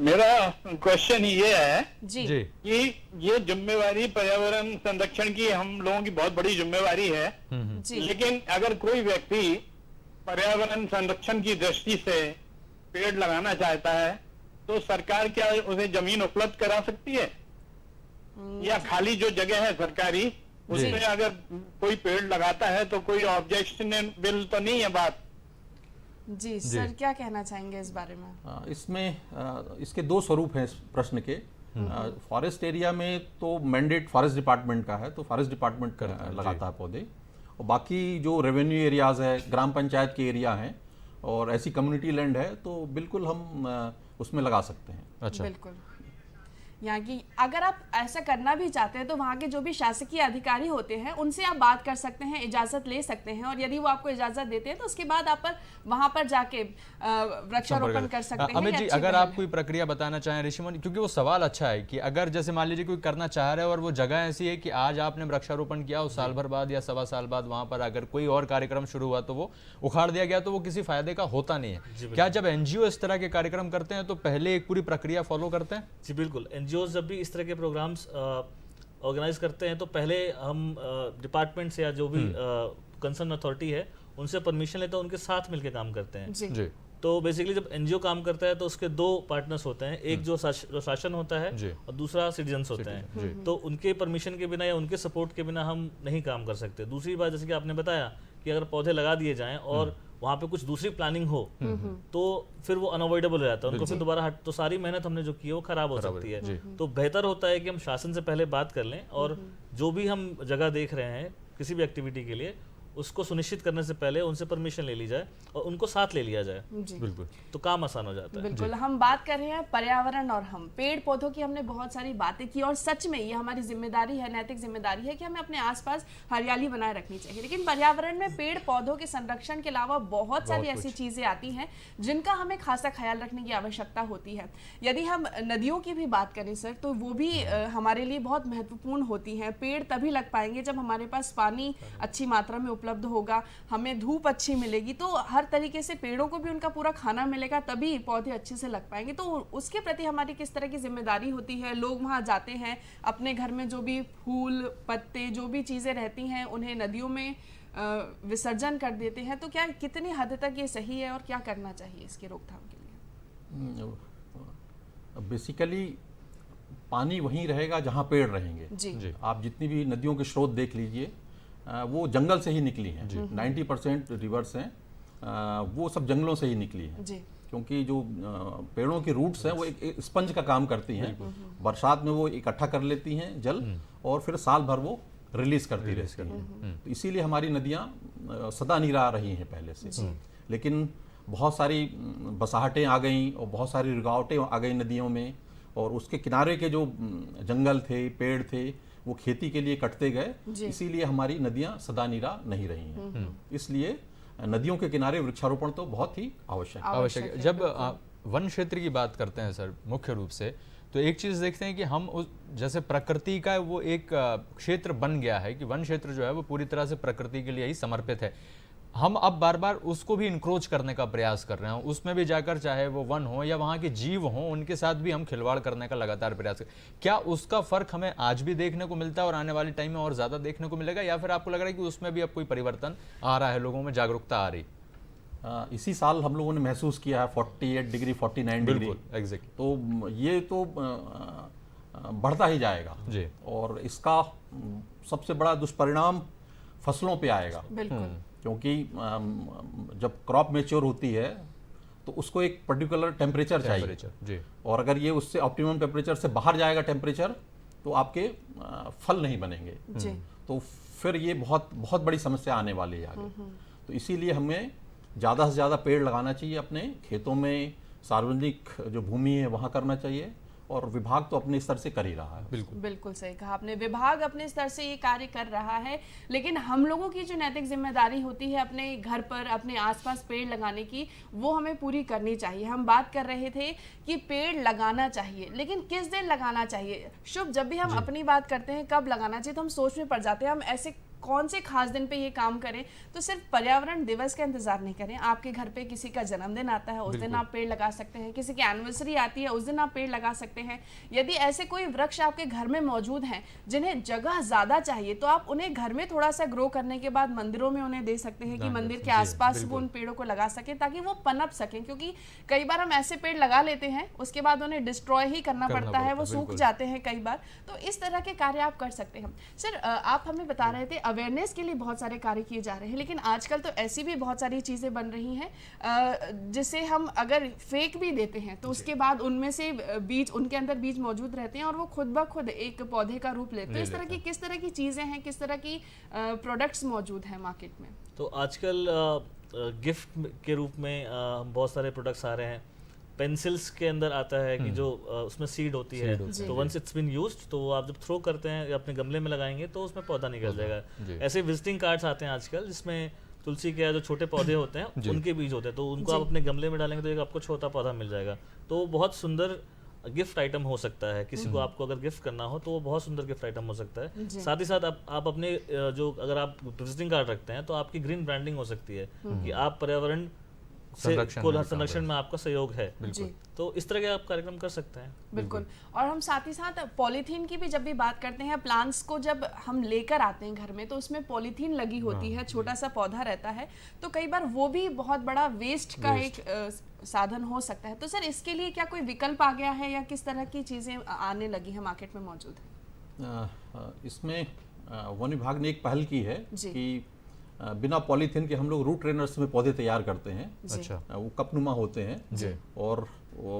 मेरा क्वेश्चन ये है जी कि ये जिम्मेवारी पर्यावरण संरक्षण की हम लोगों की बहुत बड़ी जिम्मेवारी है, लेकिन अगर कोई व्यक्ति पर्यावरण संरक्षण की दृष्टि से पेड़ लगाना चाहता है तो सरकार क्या उसे जमीन उपलब्ध करा सकती है? या खाली जो जगह है सरकारी उसमें अगर कोई पेड़ लगाता है तो कोई ऑब्जेक्शनेबल तो नहीं है बात? जी सर, क्या कहना चाहेंगे इस बारे में? इसमें इसके दो स्वरूप हैं इस प्रश्न के। फॉरेस्ट एरिया में तो मैंडेट फॉरेस्ट डिपार्टमेंट का है, तो फॉरेस्ट डिपार्टमेंट लगाता है पौधे, और बाकी जो रेवेन्यू एरियाज है, ग्राम पंचायत के एरिया हैं और ऐसी कम्युनिटी लैंड है तो बिल्कुल हम उसमें लगा सकते हैं। अच्छा, बिल्कुल। यहाँ की अगर आप ऐसा करना भी चाहते हैं तो वहाँ के जो भी शासकीय अधिकारी होते हैं उनसे आप बात कर सकते हैं, इजाज़त ले सकते हैं, और यदि वो आपको इजाज़त देते हैं तो उसके बाद आप वहाँ पर जाके वृक्षारोपण कर सकते हैं। अमित जी, अगर आप कोई प्रक्रिया बताना चाहें ऋषि मोहन, क्योंकि वो सवाल अच्छा है कि अगर जैसे मान लीजिए कोई करना चाह रहा है और वो जगह ऐसी है कि आज आपने वृक्षारोपण किया, उस साल भर बाद या 1.25 साल बाद वहाँ पर अगर कोई और कार्यक्रम शुरू हुआ तो वो उखाड़ दिया गया, तो वो किसी फायदे का होता नहीं है। क्या जब एनजीओ इस तरह के कार्यक्रम करते हैं तो पहले एक पूरी प्रक्रिया फॉलो करते हैं? जी बिल्कुल, एनजीओ जब भी इस तरह के प्रोग्राम्स ऑर्गेनाइज करते हैं तो पहले हम डिपार्टमेंट से या जो भी कंसर्न अथॉरिटी है उनसे परमिशन लेते हैं, उनके साथ मिलकर काम करते हैं। जी। तो बेसिकली जब एनजीओ काम करता है तो उसके दो पार्टनर्स होते हैं, एक जो शासन होता है और दूसरा सिटीजन्स होते हैं। तो उनके परमिशन के बिना या उनके सपोर्ट के बिना हम नहीं काम कर सकते। दूसरी बात, जैसे कि आपने बताया कि अगर पौधे लगा दिए जाएं और वहाँ पे कुछ दूसरी प्लानिंग हो तो फिर वो अनअवॉइडेबल हो जाता है, उनको फिर दोबारा तो सारी मेहनत हमने जो की है वो खराब हो सकती है। तो बेहतर होता है कि हम शासन से पहले बात कर लें और जो भी हम जगह देख रहे हैं किसी भी एक्टिविटी के लिए, उसको सुनिश्चित करने से पहले उनसे परमिशन ले ली जाए और उनको साथ ले लिया जाए। बिल्कुल, तो काम आसान हो जाता है। बिल्कुल। हम बात कर रहे हैं पर्यावरण और हम पेड़ पौधों की, हमने बहुत सारी बातें की और सच में ये हमारी जिम्मेदारी है, नैतिक जिम्मेदारी है कि हमें अपने आसपास हरियाली बनाए रखनी चाहिए। लेकिन पर्यावरण में पेड़ पौधों के संरक्षण के अलावा बहुत सारी ऐसी चीजें आती हैं जिनका हमें खासा ख्याल रखने की आवश्यकता होती है। यदि हम नदियों की भी बात करें सर, तो वो भी हमारे लिए बहुत महत्वपूर्ण होती हैं। पेड़ तभी लग पाएंगे जब हमारे पास पानी अच्छी मात्रा में उपलब्ध होगा, हमें धूप अच्छी मिलेगी, तो हर तरीके से पेड़ों को भी उनका पूरा खाना मिलेगा, तभी पौधे अच्छे से लग पाएंगे। तो उसके प्रति हमारी किस तरह की जिम्मेदारी होती है? लोग वहाँ जाते हैं, अपने घर में जो भी फूल पत्ते जो भी चीज़ें रहती हैं उन्हें नदियों में विसर्जन कर देते हैं, तो क्या कितनी हद तक ये सही है और क्या करना चाहिए इसकी रोकथाम के लिए? बेसिकली पानी वहीं रहेगा जहाँ पेड़ रहेंगे। जी। आप जितनी भी नदियों के स्रोत देख लीजिए, वो जंगल से ही निकली हैं। 90% रिवर्स हैं, वो सब जंगलों से ही निकली हैं। जी। क्योंकि जो पेड़ों की रूट्स हैं वो एक स्पंज का काम करती हैं। बरसात में वो इकट्ठा कर लेती हैं जल और फिर साल भर वो रिलीज करती रहती हैं। तो इसीलिए हमारी नदियाँ सदा नीरा रही हैं पहले से। लेकिन बहुत सारी बसाहटें आ गईं और बहुत सारी रुकावटें आ गई नदियों में, और उसके किनारे के जो जंगल थे, पेड़ थे, वो खेती के लिए कटते गए। इसीलिए हमारी नदियाँ सदा नीरा नहीं रही हैं। इसलिए नदियों के किनारे वृक्षारोपण तो बहुत ही आवश्यक है। जब वन क्षेत्र की बात करते हैं सर मुख्य रूप से, तो एक चीज़ देखते हैं कि हम उस जैसे प्रकृति का वो एक क्षेत्र बन गया है कि वन क्षेत्र जो है वो पूरी तरह से प्रकृति के लिए ही समर्पित है। हम अब बार बार उसको भी इंक्रोच करने का प्रयास कर रहे हैं, उसमें भी जाकर चाहे वो वन हो या वहाँ के जीव हों, उनके साथ भी हम खिलवाड़ करने का लगातार प्रयास कर। क्या उसका फर्क हमें आज भी देखने को मिलता है और आने वाले टाइम में और ज़्यादा देखने को मिलेगा, या फिर आपको लग रहा है कि उसमें भी अब कोई परिवर्तन आ रहा है, लोगों में जागरूकता आ रही? इसी साल हम लोगों ने महसूस किया है 48 डिग्री 49 डिग्री। एग्जैक्टली। तो ये तो बढ़ता ही जाएगा जी। और इसका सबसे बड़ा दुष्परिणाम फसलों पे आएगा। बिल्कुल। क्योंकि जब क्रॉप मैच्योर होती है तो उसको एक पर्टिकुलर टेम्परेचर चाहिए जी। और अगर ये उससे ऑप्टिमम टेम्परेचर से बाहर जाएगा टेम्परेचर, तो आपके फल नहीं बनेंगे जी। तो फिर ये बहुत बहुत बड़ी समस्या आने वाली है आगे। तो इसीलिए हमें ज़्यादा से ज़्यादा पेड़ लगाना चाहिए, अपने खेतों में, सार्वजनिक जो भूमि है वहाँ करना चाहिए, और विभाग तो अपने स्तर से कर ही रहा है। बिल्कुल सही कहा आपने, विभाग अपने स्तर से ये कार्य कर रहा है, लेकिन हम लोगों की जो नैतिक जिम्मेदारी होती है अपने घर पर, अपने आसपास पेड़ लगाने की, वो हमें पूरी करनी चाहिए। हम बात कर रहे थे कि पेड़ लगाना चाहिए, लेकिन किस दिन लगाना चाहिए? शुभ, जब भी हम अपनी बात करते हैं कब लगाना चाहिए, तो हम सोच में पड़ जाते हैं हम ऐसे कौन से खास दिन पे ये काम करें। तो सिर्फ पर्यावरण दिवस का इंतजार नहीं करें, आपके घर पे किसी का जन्मदिन आता है उस दिन आप पेड़ लगा सकते हैं, किसी की एनिवर्सरी आती है उस दिन आप पेड़ लगा सकते हैं। यदि ऐसे कोई वृक्ष आपके घर में मौजूद हैं जिन्हें जगह ज़्यादा चाहिए, तो आप उन्हें घर में थोड़ा सा ग्रो करने के बाद मंदिरों में उन्हें दे सकते हैं कि मंदिर के आसपास वो उन पेड़ों को लगा सकें ताकि वो पनप सकें। क्योंकि कई बार हम ऐसे पेड़ लगा लेते हैं उसके बाद उन्हें डिस्ट्रॉय ही करना पड़ता है, वो सूख जाते हैं कई बार। तो इस तरह के कार्य आप कर सकते हैं। सर, आप हमें बता रहे थे अवेयरनेस के लिए बहुत सारे कार्य किए जा रहे हैं, लेकिन आजकल तो ऐसी भी बहुत सारी चीज़ें बन रही हैं जिसे हम अगर फेंक भी देते हैं तो उसके बाद उनमें से बीज, उनके अंदर बीज मौजूद रहते हैं और वो खुद ब खुद एक पौधे का रूप लेते हैं। इस तरह की किस तरह की चीज़ें हैं, किस तरह की प्रोडक्ट्स मौजूद हैं मार्केट में? तो आजकल गिफ्ट के रूप में बहुत सारे प्रोडक्ट्स आ रहे हैं। पेंसिल्स के अंदर आता है कि जो उसमें सीड होती है, तो वंस इट्स बीन यूज्ड, तो आप जब थ्रो करते हैं या अपने गमले में लगाएंगे तो उसमें पौधा निकल जाएगा। ऐसे विजिटिंग कार्ड्स आते हैं आजकल जिसमें तुलसी के जो छोटे पौधे होते हैं उनके बीज होते हैं, तो उनको आप अपने गमले में डालेंगे तो एक आपको छोटा पौधा मिल जाएगा। तो बहुत सुंदर गिफ्ट आइटम हो सकता है, किसी को आपको अगर गिफ्ट करना हो तो वो बहुत सुंदर गिफ्ट आइटम हो सकता है। साथ ही साथ आप अपने जो अगर आप विजिटिंग कार्ड रखते हैं तो आपकी ग्रीन ब्रांडिंग हो सकती है कि आप पर्यावरण संरक्षण में आपका सहयोग है। तो इस तरह के आप कार्यक्रम कर सकते हैं। बिल्कुल। और हम साथ ही साथ पॉलीथीन की भी जब भी बात करते हैं, प्लांट्स को जब हम लेकर आते हैं घर में तो उसमें पॉलीथीन लगी होती है, छोटा सा पौधा रहता है, तो कई बार वो भी बहुत बड़ा वेस्ट का एक साधन हो सकता है। तो सर, इसके लिए क्या कोई विकल्प आ गया है या किस तरह की चीज़ें आने लगी हैं, मार्केट में मौजूद है? इसमें वन विभाग ने एक पहल की है कि बिना पॉलीथीन के हम लोग रूट ट्रेनर्स में पौधे तैयार करते हैं। अच्छा। वो कपनुमा होते हैं और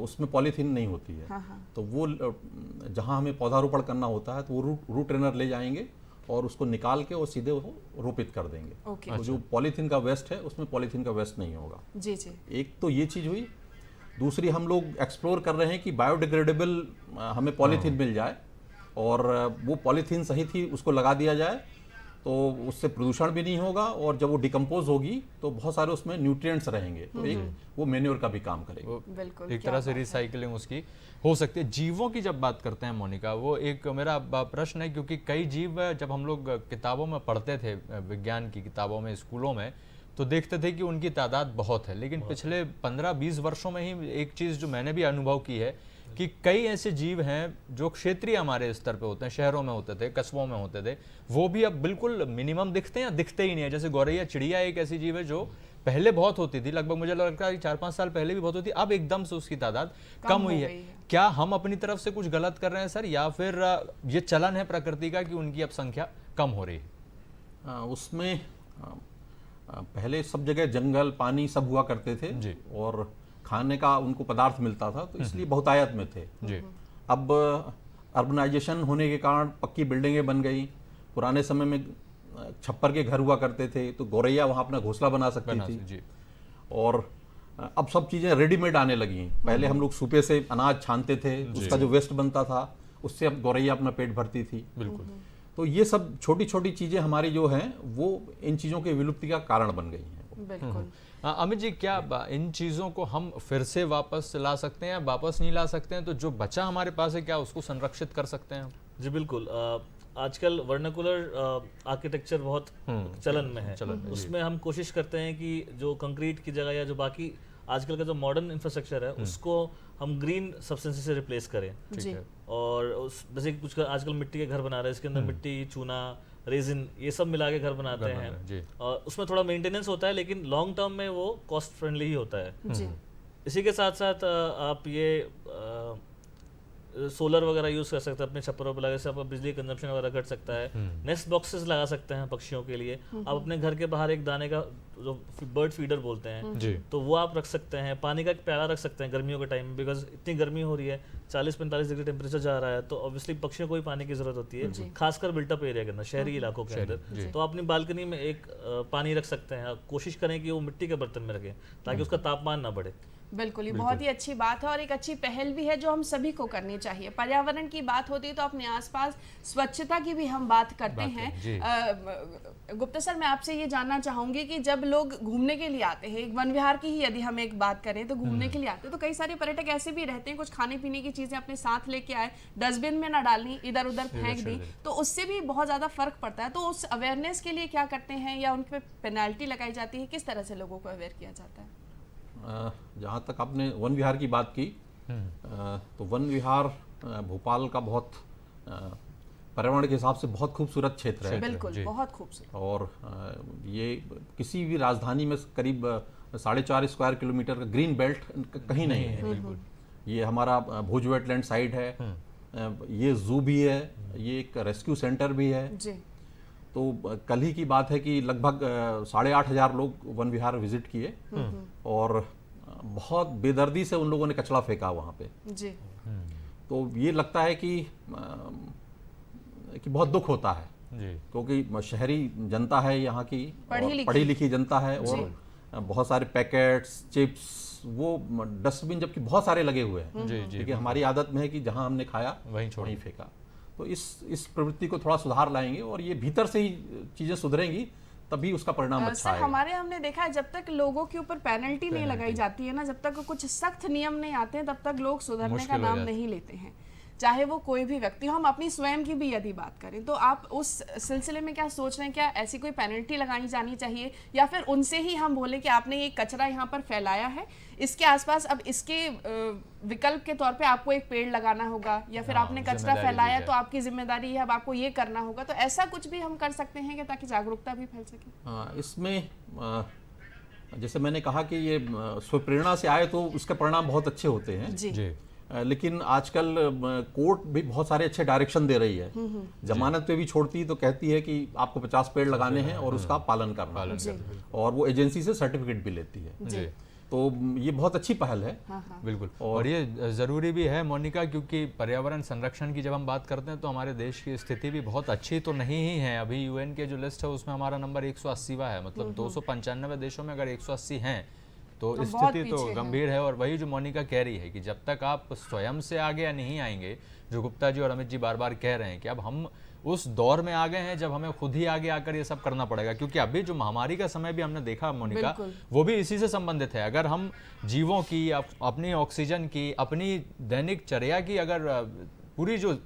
उसमें पॉलीथीन नहीं होती है। तो वो जहाँ हमें पौधारोपण करना होता है तो वो रूट ट्रेनर ले जाएंगे और उसको निकाल के वो सीधे वो रोपित कर देंगे। तो जो पॉलीथीन का वेस्ट है उसमें पॉलीथीन का वेस्ट नहीं होगा। जी जी। एक तो ये चीज़ हुई। दूसरी, हम लोग एक्सप्लोर कर रहे हैं कि बायोडिग्रेडेबल हमें पॉलीथीन मिल जाए और वो पॉलीथीन सही थी उसको लगा दिया जाए तो उससे प्रदूषण भी नहीं होगा और जब वो डिकम्पोज होगी तो बहुत सारे उसमें न्यूट्रिएंट्स रहेंगे, तो एक वो मेन्योर का भी काम करेगा। वो बिल्कुल, एक क्या तरह से बात है। रिसाइकलिंग उसकी हो सकती है। जीवों की जब बात करते हैं मोनिका, वो एक मेरा प्रश्न है, क्योंकि कई जीव जब हम लोग किताबों में पढ़ते थे, विज्ञान की किताबों में, स्कूलों में, तो देखते थे कि उनकी तादाद बहुत है। लेकिन पिछले 15-20 वर्षों में ही एक चीज़ जो मैंने भी अनुभव की है कि कई ऐसे जीव हैं जो क्षेत्रीय हमारे स्तर पे होते हैं, शहरों में होते थे, कस्बों में होते थे, वो भी अब बिल्कुल मिनिमम दिखते हैं या दिखते ही नहीं है। जैसे गौरैया चिड़िया एक ऐसी जीव है जो पहले बहुत होती थी, लगभग मुझे लगता है 4-5 साल पहले भी बहुत होती, अब एकदम से उसकी तादाद कम हुई है। क्या हम अपनी तरफ से कुछ गलत कर रहे हैं सर, या फिर ये चलन है प्रकृति का कि उनकी अब संख्या कम हो रही है? उसमें पहले सब जगह जंगल पानी सब हुआ करते थे जी। और खाने का उनको पदार्थ मिलता था, तो इसलिए बहुतायत में थे। जी। अब अर्बनाइजेशन होने के कारण पक्की बिल्डिंगें बन गई। पुराने समय में छप्पर के घर हुआ करते थे, तो गौरैया वहाँ अपना घोंसला बना सकती थी। जी। और अब सब चीज़ें रेडीमेड आने लगी हैं। पहले हम लोग सूपे से अनाज छानते थे, उसका जो वेस्ट बनता था उससे अब गौरैया अपना पेट भरती थी। बिल्कुल। तो ये सब छोटी छोटी चीज़ें हमारी जो हैं वो इन चीज़ों के विलुप्ति का कारण बन गई हैं। बिल्कुल। अमित जी, क्या इन चीज़ों को हम फिर से वापस ला सकते हैं या वापस नहीं ला सकते हैं? तो जो बचा हमारे पास है, क्या उसको संरक्षित कर सकते हैं? जी बिल्कुल। आजकल वर्नाकुलर आर्किटेक्चर बहुत चलन में है। उसमें हम कोशिश करते हैं कि जो कंक्रीट की जगह या जो बाकी आजकल का जो मॉडर्न इंफ्रास्ट्रक्चर है उसको हम ग्रीन सब्सटेंसेस से रिप्लेस करें। जी। और जैसे कि कुछ आजकल मिट्टी के घर बना रहे हैं, इसके अंदर मिट्टी, चूना, रेजिन, ये सब मिला के घर बनाते हैं। और उसमें थोड़ा मेंटेनेंस होता है, लेकिन लॉन्ग टर्म में वो कॉस्ट फ्रेंडली ही होता है। जी। इसी के साथ साथ आप ये सोलर वगैरह यूज कर सकते हैं अपने छप्परों पर लगा, से आपका बिजली कंजप्शन वगैरह घट सकता है। नेस्ट बॉक्सेस लगा सकते हैं पक्षियों के लिए। आप अपने घर के बाहर एक दाने का जो बर्ड फीडर बोलते हैं जी। तो वो आप रख सकते हैं। पानी का एक प्याला रख सकते हैं गर्मियों के टाइम में, बिकॉज इतनी गर्मी हो रही है, 40-45 डिग्री टेम्परेचर जा रहा है, तो ऑब्वियसली पक्षियों को भी पानी की जरूरत होती है, खासकर बिल्टअप एरिया के अंदर, शहरी इलाकों के अंदर। तो आप अपनी बालकनी में एक पानी रख सकते हैं। कोशिश करें कि वो मिट्टी के बर्तन में रखें ताकि उसका तापमान ना बढ़े। बिल्कुल, ये बहुत ही अच्छी बात है और एक अच्छी पहल भी है जो हम सभी को करनी चाहिए। पर्यावरण की बात होती है तो अपने आसपास स्वच्छता की भी हम बात करते हैं। गुप्ता सर, मैं आपसे ये जानना चाहूंगी कि जब लोग घूमने के लिए आते हैं, एक वन विहार की ही यदि हम एक बात करें तो घूमने के लिए आते हैं, तो कई सारे पर्यटक ऐसे भी रहते हैं, कुछ खाने पीने की चीजें अपने साथ लेके आए, डस्टबिन में ना डालनी, इधर उधर फेंक दी, तो उससे भी बहुत ज्यादा फर्क पड़ता है। तो उस अवेयरनेस के लिए क्या करते हैं या उन पर पेनल्टी लगाई जाती है, किस तरह से लोगों को अवेयर किया जाता है? जहाँ तक आपने वन विहार की बात की, तो वन विहार भोपाल का बहुत पर्यावरण के हिसाब से बहुत खूबसूरत क्षेत्र है। बिल्कुल, बहुत खूबसूरत। और ये किसी भी राजधानी में करीब 4.5 स्क्वायर किलोमीटर का ग्रीन बेल्ट कहीं नहीं है। ये हमारा भुज वेटलैंड साइड है, ये जू भी है, ये एक रेस्क्यू सेंटर भी है। जी। तो कल ही की बात है कि लगभग 8,500 लोग वन विहार विजिट किए और बहुत बेदर्दी से उन लोगों ने कचरा फेंका वहाँ पे। जी। तो ये लगता है कि बहुत दुख होता है, क्योंकि शहरी जनता है यहाँ की, पढ़ी लिखी जनता है, और बहुत सारे पैकेट्स, चिप्स, वो डस्टबिन जबकि बहुत सारे लगे हुए हैं, क्योंकि हमारी आदत में है कि जहाँ हमने खाया वहीं फेंका। तो इस प्रवृत्ति को थोड़ा सुधार लाएंगे और ये भीतर से ही चीजें सुधरेंगी, तभी उसका परिणाम अच्छा है। हमारे हमने देखा है जब तक लोगों के ऊपर पेनल्टी नहीं लगाई जाती है ना, जब तक कुछ सख्त नियम नहीं आते हैं, तब तक लोग सुधरने का नाम नहीं लेते हैं, चाहे वो कोई भी व्यक्ति हो। हम अपनी स्वयं की भी यदि बात करें तो आप उस सिलसिले में क्या सोच रहे हैं? क्या ऐसी कोई पेनल्टी लगानी जानी चाहिए या फिर उनसे ही हम बोले कि आपने ये कचरा यहाँ पर फैलाया है, इसके आसपास अब इसके विकल्प के तौर पे आपको एक पेड़ लगाना होगा, या फिर आपने कचरा फैलाया तो आपकी जिम्मेदारी है, अब आपको ये करना होगा। तो ऐसा कुछ भी हम कर सकते हैं कि ताकि जागरूकता भी फैल सके? इसमें जैसे मैंने कहा कि ये स्वप्रेरणा से आए तो उसके परिणाम बहुत अच्छे होते हैं। जी। लेकिन आजकल कोर्ट भी बहुत सारे अच्छे डायरेक्शन दे रही है। जमानत पे भी छोड़ती तो कहती है कि आपको 50 पेड़ लगाने हैं और उसका पालन करना है, और वो एजेंसी से सर्टिफिकेट भी लेती है। तो ये बहुत अच्छी पहल है। बिल्कुल। और ये ज़रूरी भी है मोनिका, क्योंकि पर्यावरण संरक्षण की जब हम बात करते हैं तो हमारे देश की स्थिति भी बहुत अच्छी तो नहीं ही है। अभी यूएन के जो लिस्ट है उसमें हमारा नंबर 180वां है, मतलब 295 देशों में अगर 180 हैं तो स्थिति तो गंभीर है। और वही जो मोनिका कह रही है कि जब तक आप स्वयं से आगे नहीं आएंगे, जो गुप्ता जी और अमित जी बार बार कह रहे हैं कि अब हम उस दौर में आ गए हैं जब हमें खुद ही आगे आकर ये सब करना पड़ेगा, क्योंकि अभी जो महामारी का समय भी हमने देखा मोनिका, वो भी इसी से संबंधित है। अगर हम जीवों की, अपनी ऑक्सीजन की, अपनी दैनिक चर्या की अगर पूरी जो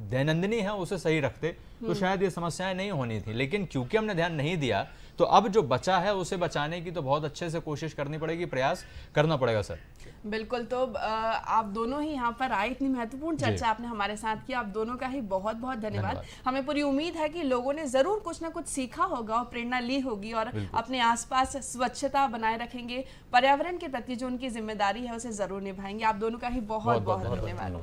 दैनंदिनी है उसे सही रखते तो शायद ये समस्याएं नहीं होनी थी, लेकिन क्योंकि हमने ध्यान नहीं दिया तो अब जो बचा है उसे बचाने की तो बहुत अच्छे से कोशिश करनी पड़ेगी, प्रयास करना पड़ेगा सर। बिल्कुल। तो आप दोनों ही यहाँ पर आए, इतनी महत्वपूर्ण चर्चा आपने हमारे साथ की, आप दोनों का ही बहुत बहुत धन्यवाद। हमें पूरी उम्मीद है कि लोगों ने जरूर कुछ ना कुछ सीखा होगा और प्रेरणा ली होगी और अपने आसपास स्वच्छता बनाए रखेंगे, पर्यावरण के प्रति जो उनकी जिम्मेदारी है उसे जरूर निभाएंगे। आप दोनों का ही बहुत बहुत धन्यवाद।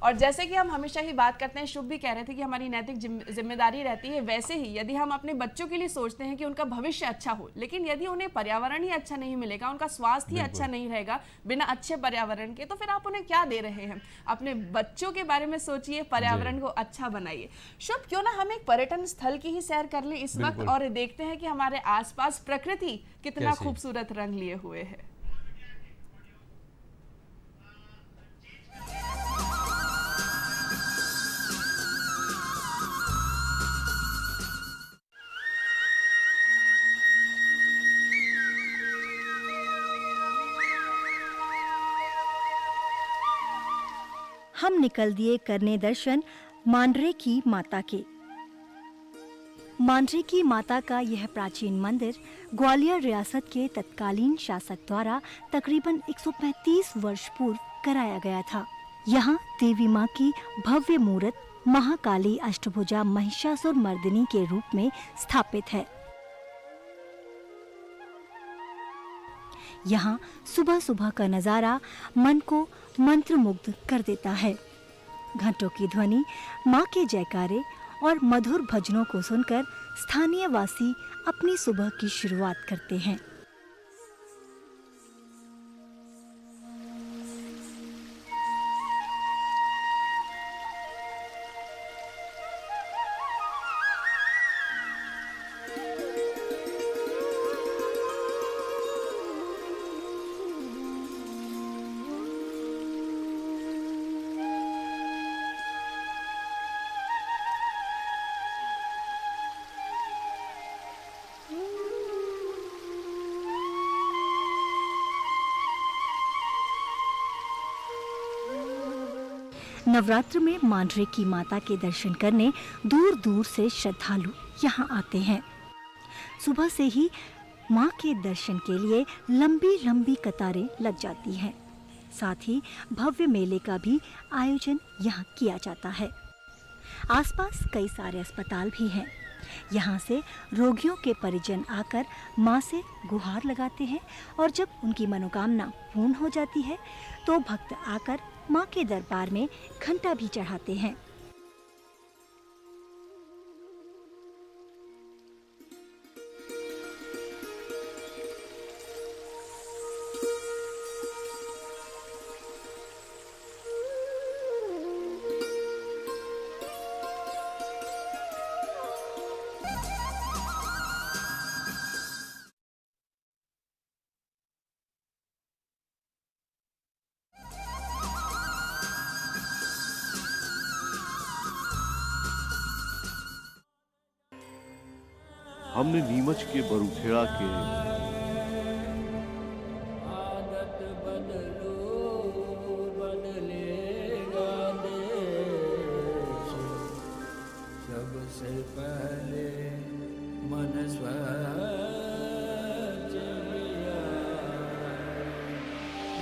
और जैसे कि हम हमेशा ही बात करते हैं, शुभ भी कह रहे थे कि हमारी नैतिक जिम्मेदारी रहती है, वैसे ही यदि हम अपने बच्चों के लिए सोचते हैं कि उनका भविष्य अच्छा हो, लेकिन यदि उन्हें पर्यावरण ही अच्छा नहीं मिलेगा, उनका स्वास्थ्य ही अच्छा नहीं रहेगा बिना अच्छे पर्यावरण के, तो फिर आप उन्हें क्या दे रहे हैं। अपने बच्चों के बारे में सोचिए, पर्यावरण को अच्छा बनाइए। शुभ, क्यों ना हम एक पर्यटन स्थल की ही सैर कर लें इस वक्त और देखते हैं कि हमारे आसपास प्रकृति कितना खूबसूरत रंग लिए हुए है। हम निकल दिए करने दर्शन मांडरे की माता के। मांडरे की माता का यह प्राचीन मंदिर ग्वालियर रियासत के तत्कालीन शासक द्वारा तकरीबन 135 वर्ष पूर्व कराया गया था। यहाँ देवी माँ की भव्य मूर्त महाकाली अष्टभुजा महिषासुर मर्दिनी के रूप में स्थापित है। यहाँ सुबह सुबह का नजारा मन को मंत्रमुग्ध कर देता है। घंटों की ध्वनि, माँ के जयकारे और मधुर भजनों को सुनकर स्थानीय वासी अपनी सुबह की शुरुआत करते हैं। नवरात्र में मांडरे की माता के दर्शन करने दूर दूर से श्रद्धालु यहाँ आते हैं। सुबह से ही माँ के दर्शन के लिए लंबी लंबी कतारें लग जाती हैं। साथ ही भव्य मेले का भी आयोजन यहाँ किया जाता है। आसपास कई सारे अस्पताल भी हैं। यहाँ से रोगियों के परिजन आकर माँ से गुहार लगाते हैं और जब उनकी मनोकामना पूर्ण हो जाती है तो भक्त आकर माँ के दरबार में घंटा भी चढ़ाते हैं। हमने नीमच के बरूखेड़ा के सबसे पहले मन स्वच्छ किया।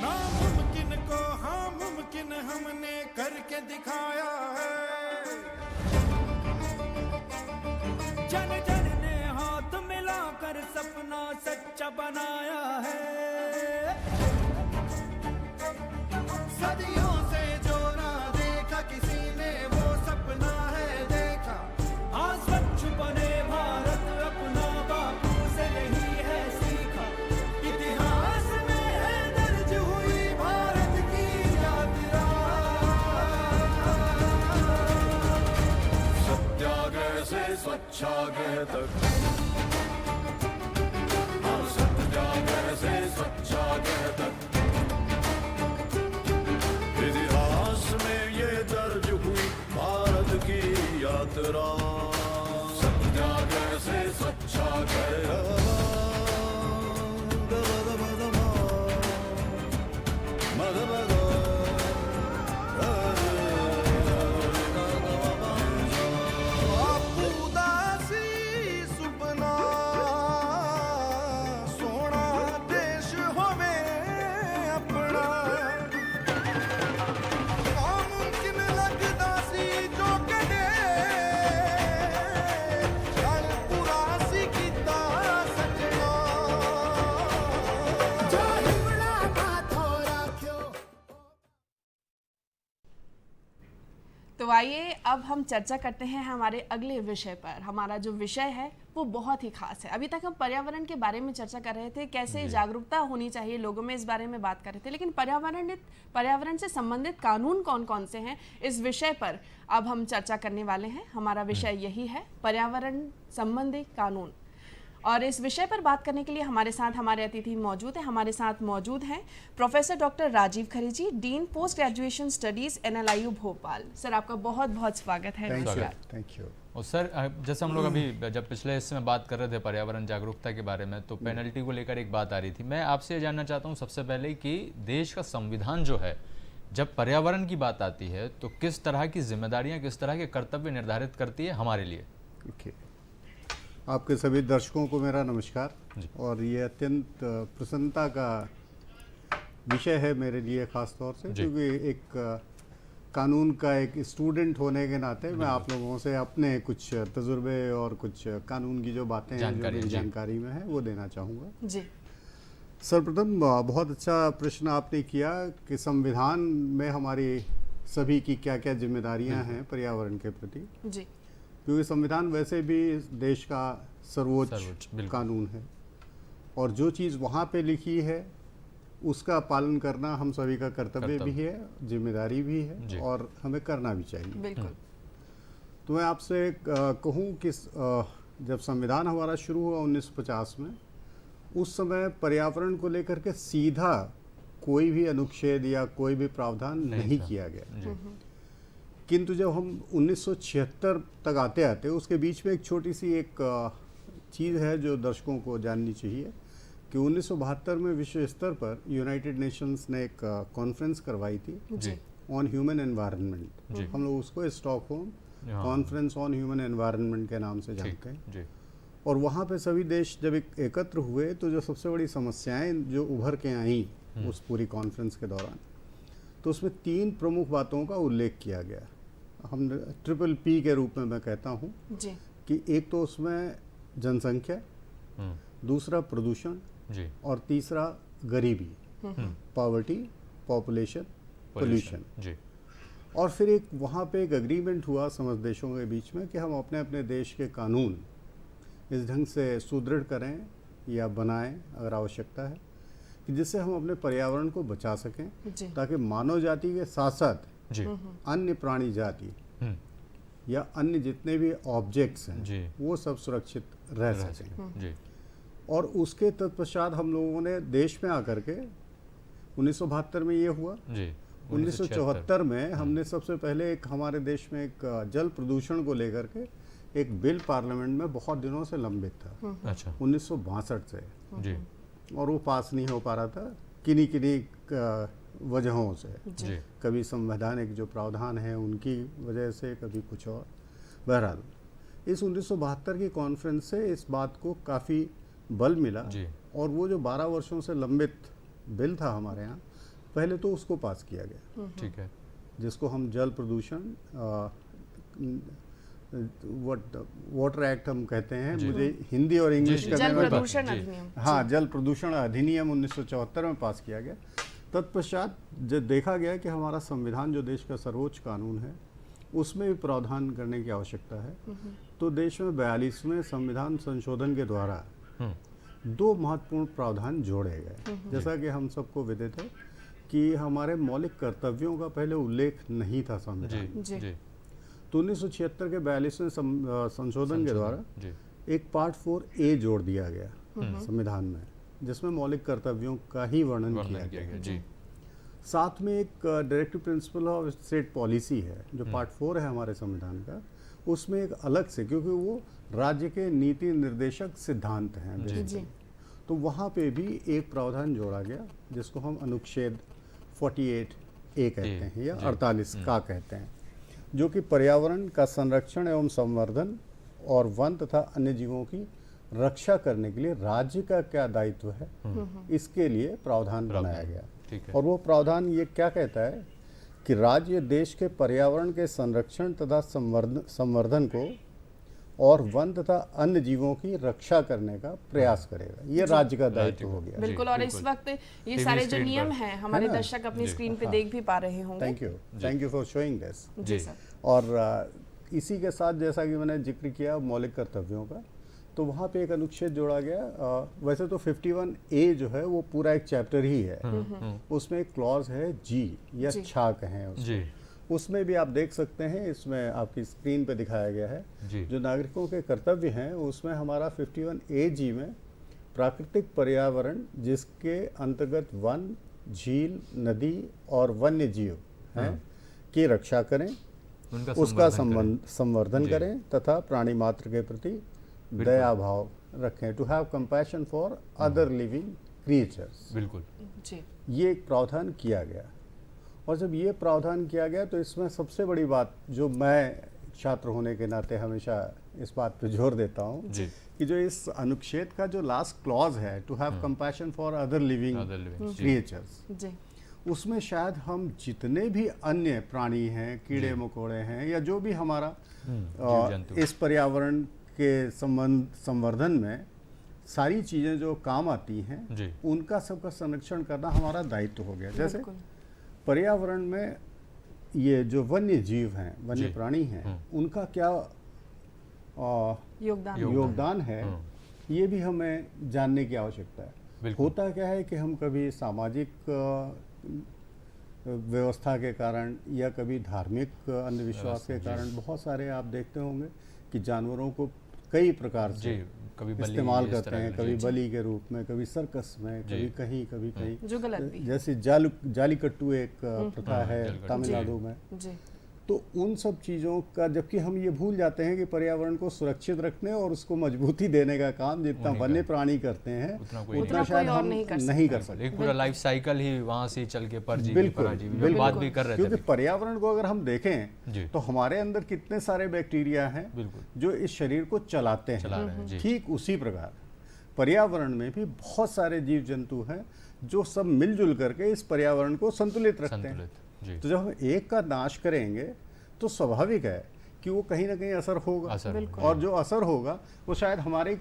नामुमकिन को हाँ मुमकिन हमने करके दिखाया है। जन जन ने हाथ मिलाकर सपना सच्चा बनाया है। सदियों से जो ना देखा किसी ने वो सपना है देखा। हाँ स्वच्छ बने भारत अपना बापू से यही है सीखा। इतिहास में है दर्ज हुई भारत की यात्रा। सत्याग्रह से स्वच्छाग्रह तक, सत्याग्रह से स्वच्छाग्रह तक इतिहास में ये दर्ज हुई भारत की यात्रा। सुथरा सत्या कैसे सच्चा कर तो आइए अब हम चर्चा करते हैं हमारे अगले विषय पर। हमारा जो विषय है वो बहुत ही खास है। अभी तक हम पर्यावरण के बारे में चर्चा कर रहे थे, कैसे जागरूकता होनी चाहिए लोगों में, इस बारे में बात कर रहे थे। लेकिन पर्यावरण से संबंधित कानून कौन कौन से हैं, इस विषय पर अब हम चर्चा करने वाले हैं। हमारा विषय यही है, पर्यावरण संबंधी कानून। और इस विषय पर बात करने के लिए हमारे साथ हमारे अतिथि मौजूद हैं। हमारे साथ मौजूद हैं professor doctor Rajiv Khare ji, dean post graduation studies NLIU Bhopal. Sir, आपका बहुत बहुत स्वागत है। Thank you. और सर, जैसे हम लोग अभी जब पिछले इसमें बात कर रहे थे पर्यावरण जागरूकता के बारे में, तो पेनल्टी को लेकर एक बात आ रही थी। मैं आपसे जानना चाहता हूँ सबसे पहले कि देश का संविधान जो है, जब पर्यावरण की बात आती है तो किस तरह की जिम्मेदारियाँ, किस तरह के कर्तव्य निर्धारित करती है हमारे लिए? आपके सभी दर्शकों को मेरा नमस्कार। और ये अत्यंत प्रसन्नता का विषय है मेरे लिए ख़ास तौर से, क्योंकि एक कानून का एक स्टूडेंट होने के नाते मैं आप लोगों से अपने कुछ तजुर्बे और कुछ कानून की जो बातें हैं, जो मेरी जानकारी में है, वो देना चाहूँगा जी। सर्वप्रथम बहुत अच्छा प्रश्न आपने किया कि संविधान में हमारी सभी की क्या क्या जिम्मेदारियाँ हैं पर्यावरण के प्रति जी। क्योंकि संविधान वैसे भी देश का सर्वोच्च कानून है, और जो चीज़ वहाँ पे लिखी है उसका पालन करना हम सभी का कर्तव्य भी है, जिम्मेदारी भी है, और हमें करना भी चाहिए। बिल्कुल। तो मैं आपसे कहूँ कि जब संविधान हमारा शुरू हुआ 1950 में, उस समय पर्यावरण को लेकर के सीधा कोई भी अनुच्छेद या कोई भी प्रावधान नहीं किया गया। किंतु जब हम 1976 तक आते आते उसके बीच में एक छोटी सी एक चीज़ है जो दर्शकों को जाननी चाहिए कि 1972 में विश्व स्तर पर यूनाइटेड नेशंस ने एक कॉन्फ्रेंस करवाई थी ऑन ह्यूमन एनवायरनमेंट। हम लोग उसको Stockholm conference on human environment के नाम से जानते हैं। और वहाँ पे सभी देश जब एकत्र हुए तो जो सबसे बड़ी समस्याएं जो उभर के आई उस पूरी कॉन्फ्रेंस के दौरान, तो उसमें 3 प्रमुख बातों का उल्लेख किया गया। हम ट्रिपल P के रूप में मैं कहता हूँ कि एक तो उसमें जनसंख्या, दूसरा प्रदूषण, और तीसरा गरीबी, पॉवर्टी, पॉपुलेशन, पोल्यूशन। और फिर एक वहाँ पे एक एग्रीमेंट हुआ समस्त देशों के बीच में कि हम अपने अपने देश के कानून इस ढंग से सुदृढ़ करें या बनाएं अगर आवश्यकता है, कि जिससे हम अपने पर्यावरण को बचा सकें, ताकि मानव जाति के साथ साथ अन्य प्राणी जाति या अन्य जितने भी ऑब्जेक्ट्स हैं वो सब सुरक्षित रह सकें। और उसके तत्पश्चात हम लोगों ने देश में आकर के 1972 में ये हुआ। 1974 में हमने सबसे पहले एक हमारे देश में एक जल प्रदूषण को लेकर के एक बिल पार्लियामेंट में बहुत दिनों से लंबित था। अच्छा। 1962 से जी। और वो पास नहीं हो पा रहा था किन्हीं वजहों से, कभी संवैधानिक जो प्रावधान है उनकी वजह से, कभी कुछ और। बहरहाल इस 1972 की कॉन्फ्रेंस से इस बात को काफ़ी बल मिला, और वो जो 12 वर्षों से लंबित बिल था हमारे यहाँ, पहले तो उसको पास किया गया। ठीक है। जिसको हम जल प्रदूषण वाटर एक्ट हम कहते हैं, मुझे हिंदी और इंग्लिश का जल प्रदूषण अधिनियम। हाँ, जल प्रदूषण अधिनियम 1974 में पास किया गया। तत्पश्चात जब देखा गया कि हमारा संविधान जो देश का सर्वोच्च कानून है उसमें भी प्रावधान करने की आवश्यकता है, तो देश में 42वें संविधान संशोधन के द्वारा 2 महत्वपूर्ण प्रावधान जोड़े गए। जैसा कि हम सबको विदित है कि हमारे मौलिक कर्तव्यों का पहले उल्लेख नहीं था संविधान। तो 1976 के 42वें संशोधन के द्वारा एक पार्ट 4A जोड़ दिया गया संविधान में, जिसमें मौलिक कर्तव्यों का ही वर्णन किया गया। साथ में एक directive principle of state policy है जो पार्ट 4 है हमारे संविधान का, उसमें एक अलग से, क्योंकि वो राज्य के नीति निर्देशक सिद्धांत हैं basically। तो वहाँ पे भी एक प्रावधान जोड़ा गया जिसको हम अनुच्छेद 48A कहते हैं या 48 का कहते हैं, जो कि पर्यावरण का संरक्षण एवं संवर्धन और वन तथा अन्य जीवों की रक्षा करने के लिए राज्य का क्या दायित्व है, इसके लिए प्रावधान बनाया गया। और वो प्रावधान ये क्या कहता है कि राज्य देश के पर्यावरण के संरक्षण तथा संवर्धन को और वन तथा अन्य जीवों की रक्षा करने का प्रयास करेगा। ये राज्य का दायित्व हो गया। बिल्कुल। और इस वक्त ये सारे जो नियम हैं हमारे दर्शक अपनी स्क्रीन पे देख भी पा रहे होंगे। Thank you for showing this. जी सर। और इसी के साथ जैसा कि मैंने जिक्र किया मौलिक कर्तव्यों का, तो वहाँ पे एक अनुच्छेद जोड़ा गया। वैसे तो 51A जो है वो पूरा एक चैप्टर ही है, उसमें एक क्लॉज है जी या छा कहें उसको। उसमें भी आप देख सकते हैं, इसमें आपकी स्क्रीन पे दिखाया गया है जो नागरिकों के कर्तव्य हैं। उसमें हमारा 51A जी में प्राकृतिक पर्यावरण जिसके अंतर्गत वन, झील, नदी और वन्य जीव हैं की रक्षा करें, उसका संवर्धन करें तथा प्राणी मात्र के प्रति दया भाव रखें, to have compassion for other living creatures. बिल्कुल जी। ये एक प्रावधान किया गया। और जब ये प्रावधान किया गया तो इसमें सबसे बड़ी बात जो मैं छात्र होने के नाते हमेशा इस बात पे जोर देता हूँ कि जो इस अनुच्छेद का जो लास्ट क्लॉज है, to have compassion for other living creatures, उसमें शायद हम जितने भी अन्य प्राणी हैं, कीड़े मकोड़े हैं या जो भी हमारा इस पर्यावरण के संवर्धन में सारी चीज़ें जो काम आती हैं, उनका सबका संरक्षण करना हमारा दायित्व हो गया। जैसे पर्यावरण में ये जो वन्य जीव हैं, वन्य प्राणी हैं, उनका क्या योगदान है, ये भी हमें जानने की आवश्यकता है। होता क्या है कि हम कभी सामाजिक व्यवस्था के कारण या कभी धार्मिक अंधविश्वास के कारण बहुत सारे आप देखते होंगे कि जानवरों को कई प्रकार से इस्तेमाल करते हैं, कभी बलि के रूप में, कभी सर्कस में, कभी कहीं जो गलत भी। जैसे जालीकट्टू एक प्रथा है तमिलनाडु में। तो उन सब चीज़ों का, जबकि हम ये भूल जाते हैं कि पर्यावरण को सुरक्षित रखने और उसको मजबूती देने का काम जितना वन्य प्राणी करते हैं उतना शायद हम नहीं कर सकते। एक पूरा लाइफ साइकिल ही वहाँ से चल के परजीवी पराजीवी बात भी कर रहे थे। क्योंकि पर्यावरण को अगर हम देखें तो हमारे अंदर कितने सारे बैक्टीरिया हैं जो इस शरीर को चलाते हैं। ठीक उसी प्रकार पर्यावरण में भी बहुत सारे जीव जंतु हैं जो सब मिलजुल करके इस पर्यावरण को संतुलित रखते हैं। तो जब हम एक का नाश करेंगे तो स्वाभाविक है कि वो कहीं ना कहीं असर होगा, और जो असर होगा वो शायद हमारे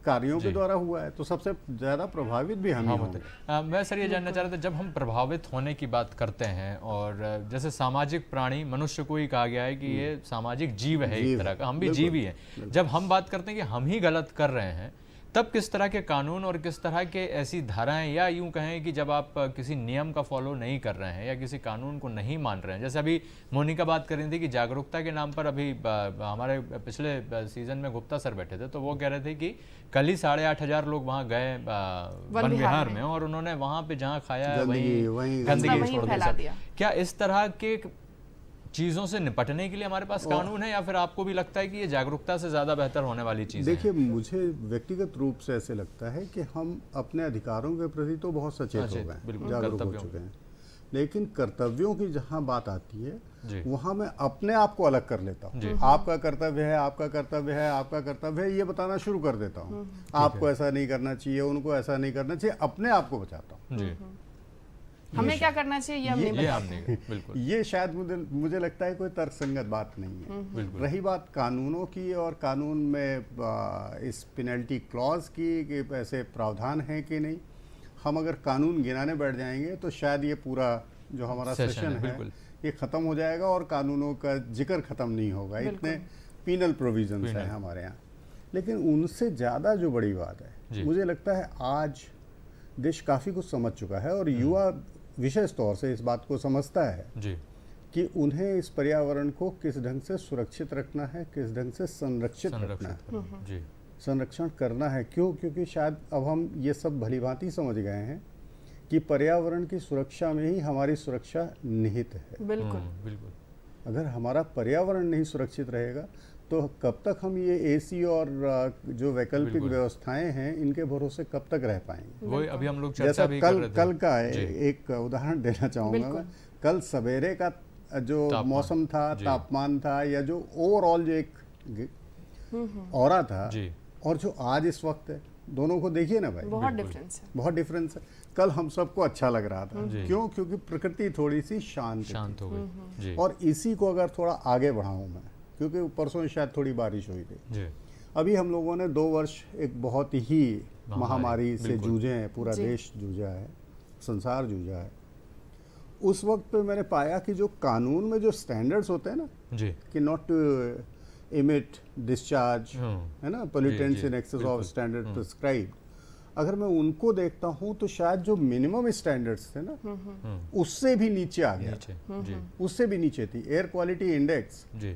कार्यों के द्वारा हुआ है, तो सबसे ज़्यादा प्रभावित भी हम होंगे। मैं सर ये जानना चाह रहा था, जब हम प्रभावित होने की बात करते हैं और जैसे सामाजिक प्राणी, मनुष्य को ही कहा गया है कि ये सामाजिक जीव है एक तरह का, हम भी जीव ही हैं। जब हम बात करते हैं कि हम ही गलत कर रहे हैं, तब किस तरह के कानून और किस तरह के ऐसी धाराएं, या यूं कहें कि जब आप किसी नियम का फॉलो नहीं कर रहे हैं या किसी कानून को नहीं मान रहे हैं, जैसे अभी मोनिका बात कर रही थी कि जागरूकता के नाम पर अभी हमारे पिछले सीजन में गुप्ता सर बैठे थे, तो वो कह रहे थे कि कल ही 8,500 लोग वहाँ गए वन विहार में और उन्होंने वहाँ पे जहाँ खाया वहीं गंदगी छोड़ दी। क्या इस तरह के चीज़ों से निपटने के लिए हमारे पास कानून है, या फिर आपको भी लगता है कि ये जागरूकता से ज़्यादा बेहतर होने वाली चीज़ है? देखिए, मुझे व्यक्तिगत रूप से ऐसे लगता है कि हम अपने अधिकारों के प्रति तो बहुत सचेत हो गए, जागरूक हो चुके हैं, लेकिन कर्तव्यों की जहाँ बात आती है वहाँ मैं अपने आप को अलग कर लेता हूँ। आपका कर्तव्य है, आपका कर्तव्य है, आपका कर्तव्य है, ये बताना शुरू कर देता हूँ। आपको ऐसा नहीं करना चाहिए, उनको ऐसा नहीं करना चाहिए, अपने आप को बचाता हूँ। हमें क्या करना चाहिए ये हमने बिल्कुल। ये शायद मुझे लगता है कोई तर्कसंगत बात नहीं है। रही बात कानूनों की, और कानून में इस पेनल्टी क्लॉज की कि ऐसे प्रावधान है कि नहीं, हम अगर कानून गिनाने बैठ जाएंगे तो शायद ये पूरा जो हमारा सेशन है ये ख़त्म हो जाएगा और कानूनों का जिक्र ख़त्म नहीं होगा। इतने पीनल प्रोविजंस हैं हमारे यहाँ। लेकिन उनसे ज़्यादा जो बड़ी बात है, मुझे लगता है आज देश काफ़ी कुछ समझ चुका है और युवा विशेष तौर से इस बात को समझता है कि उन्हें इस पर्यावरण को किस ढंग से सुरक्षित रखना है, किस ढंग से संरक्षित रखना है, संरक्षण करना है। क्योंकि शायद अब हम ये सब भलीभांति समझ गए हैं कि पर्यावरण की सुरक्षा में ही हमारी सुरक्षा निहित है। बिल्कुल। अगर हमारा पर्यावरण नहीं सुरक्षित रहेगा तो कब तक हम ये एसी और जो वैकल्पिक बिल्कुल। व्यवस्थाएं हैं इनके भरोसे कब तक रह पाएंगे। वही अभी हम लोग चर्चा जैसा भी कर कल रहे थे। कल का जी। एक उदाहरण देना चाहूंगा मैं। कल सवेरे का जो तापमान। मौसम था, जी। तापमान था, या जो ओवरऑल जो एक ऑरा था, जी। और जो आज इस वक्त है, दोनों को देखिए ना भाई, बहुत डिफरेंस है। बहुत डिफरेंस है। कल हम सबको अच्छा लग रहा था, जी। क्यों? क्योंकि प्रकृति थोड़ी सी शांत शांत हो गई। जी। और इसी को अगर थोड़ा आगे बढ़ाऊं मैं, क्योंकि परसों शायद थोड़ी बारिश हुई थी। जी। अभी हम लोगों ने 2 वर्ष एक बहुत ही महामारी से बिल्कुल। जूझे हैं, पूरा जी। देश जूझा है, संसार जूझा है। उस वक्त पे मैंने पाया कि जो कानून में जो स्टैंडर्ड्स होते हैं ना, जी। कि नॉट टू इमिट डिस्चार्ज, है ना, पोल्यूटेंट्स जी, इन एक्सेस ऑफ बिल्कुल। स्टैंडर्ड प्रिस्क्राइब, अगर मैं उनको देखता हूँ तो शायद जो मिनिमम स्टैंडर्ड्स थे ना, उससे भी नीचे आ गया, नीचे। जी। उससे भी नीचे थी। एयर क्वालिटी इंडेक्स जी।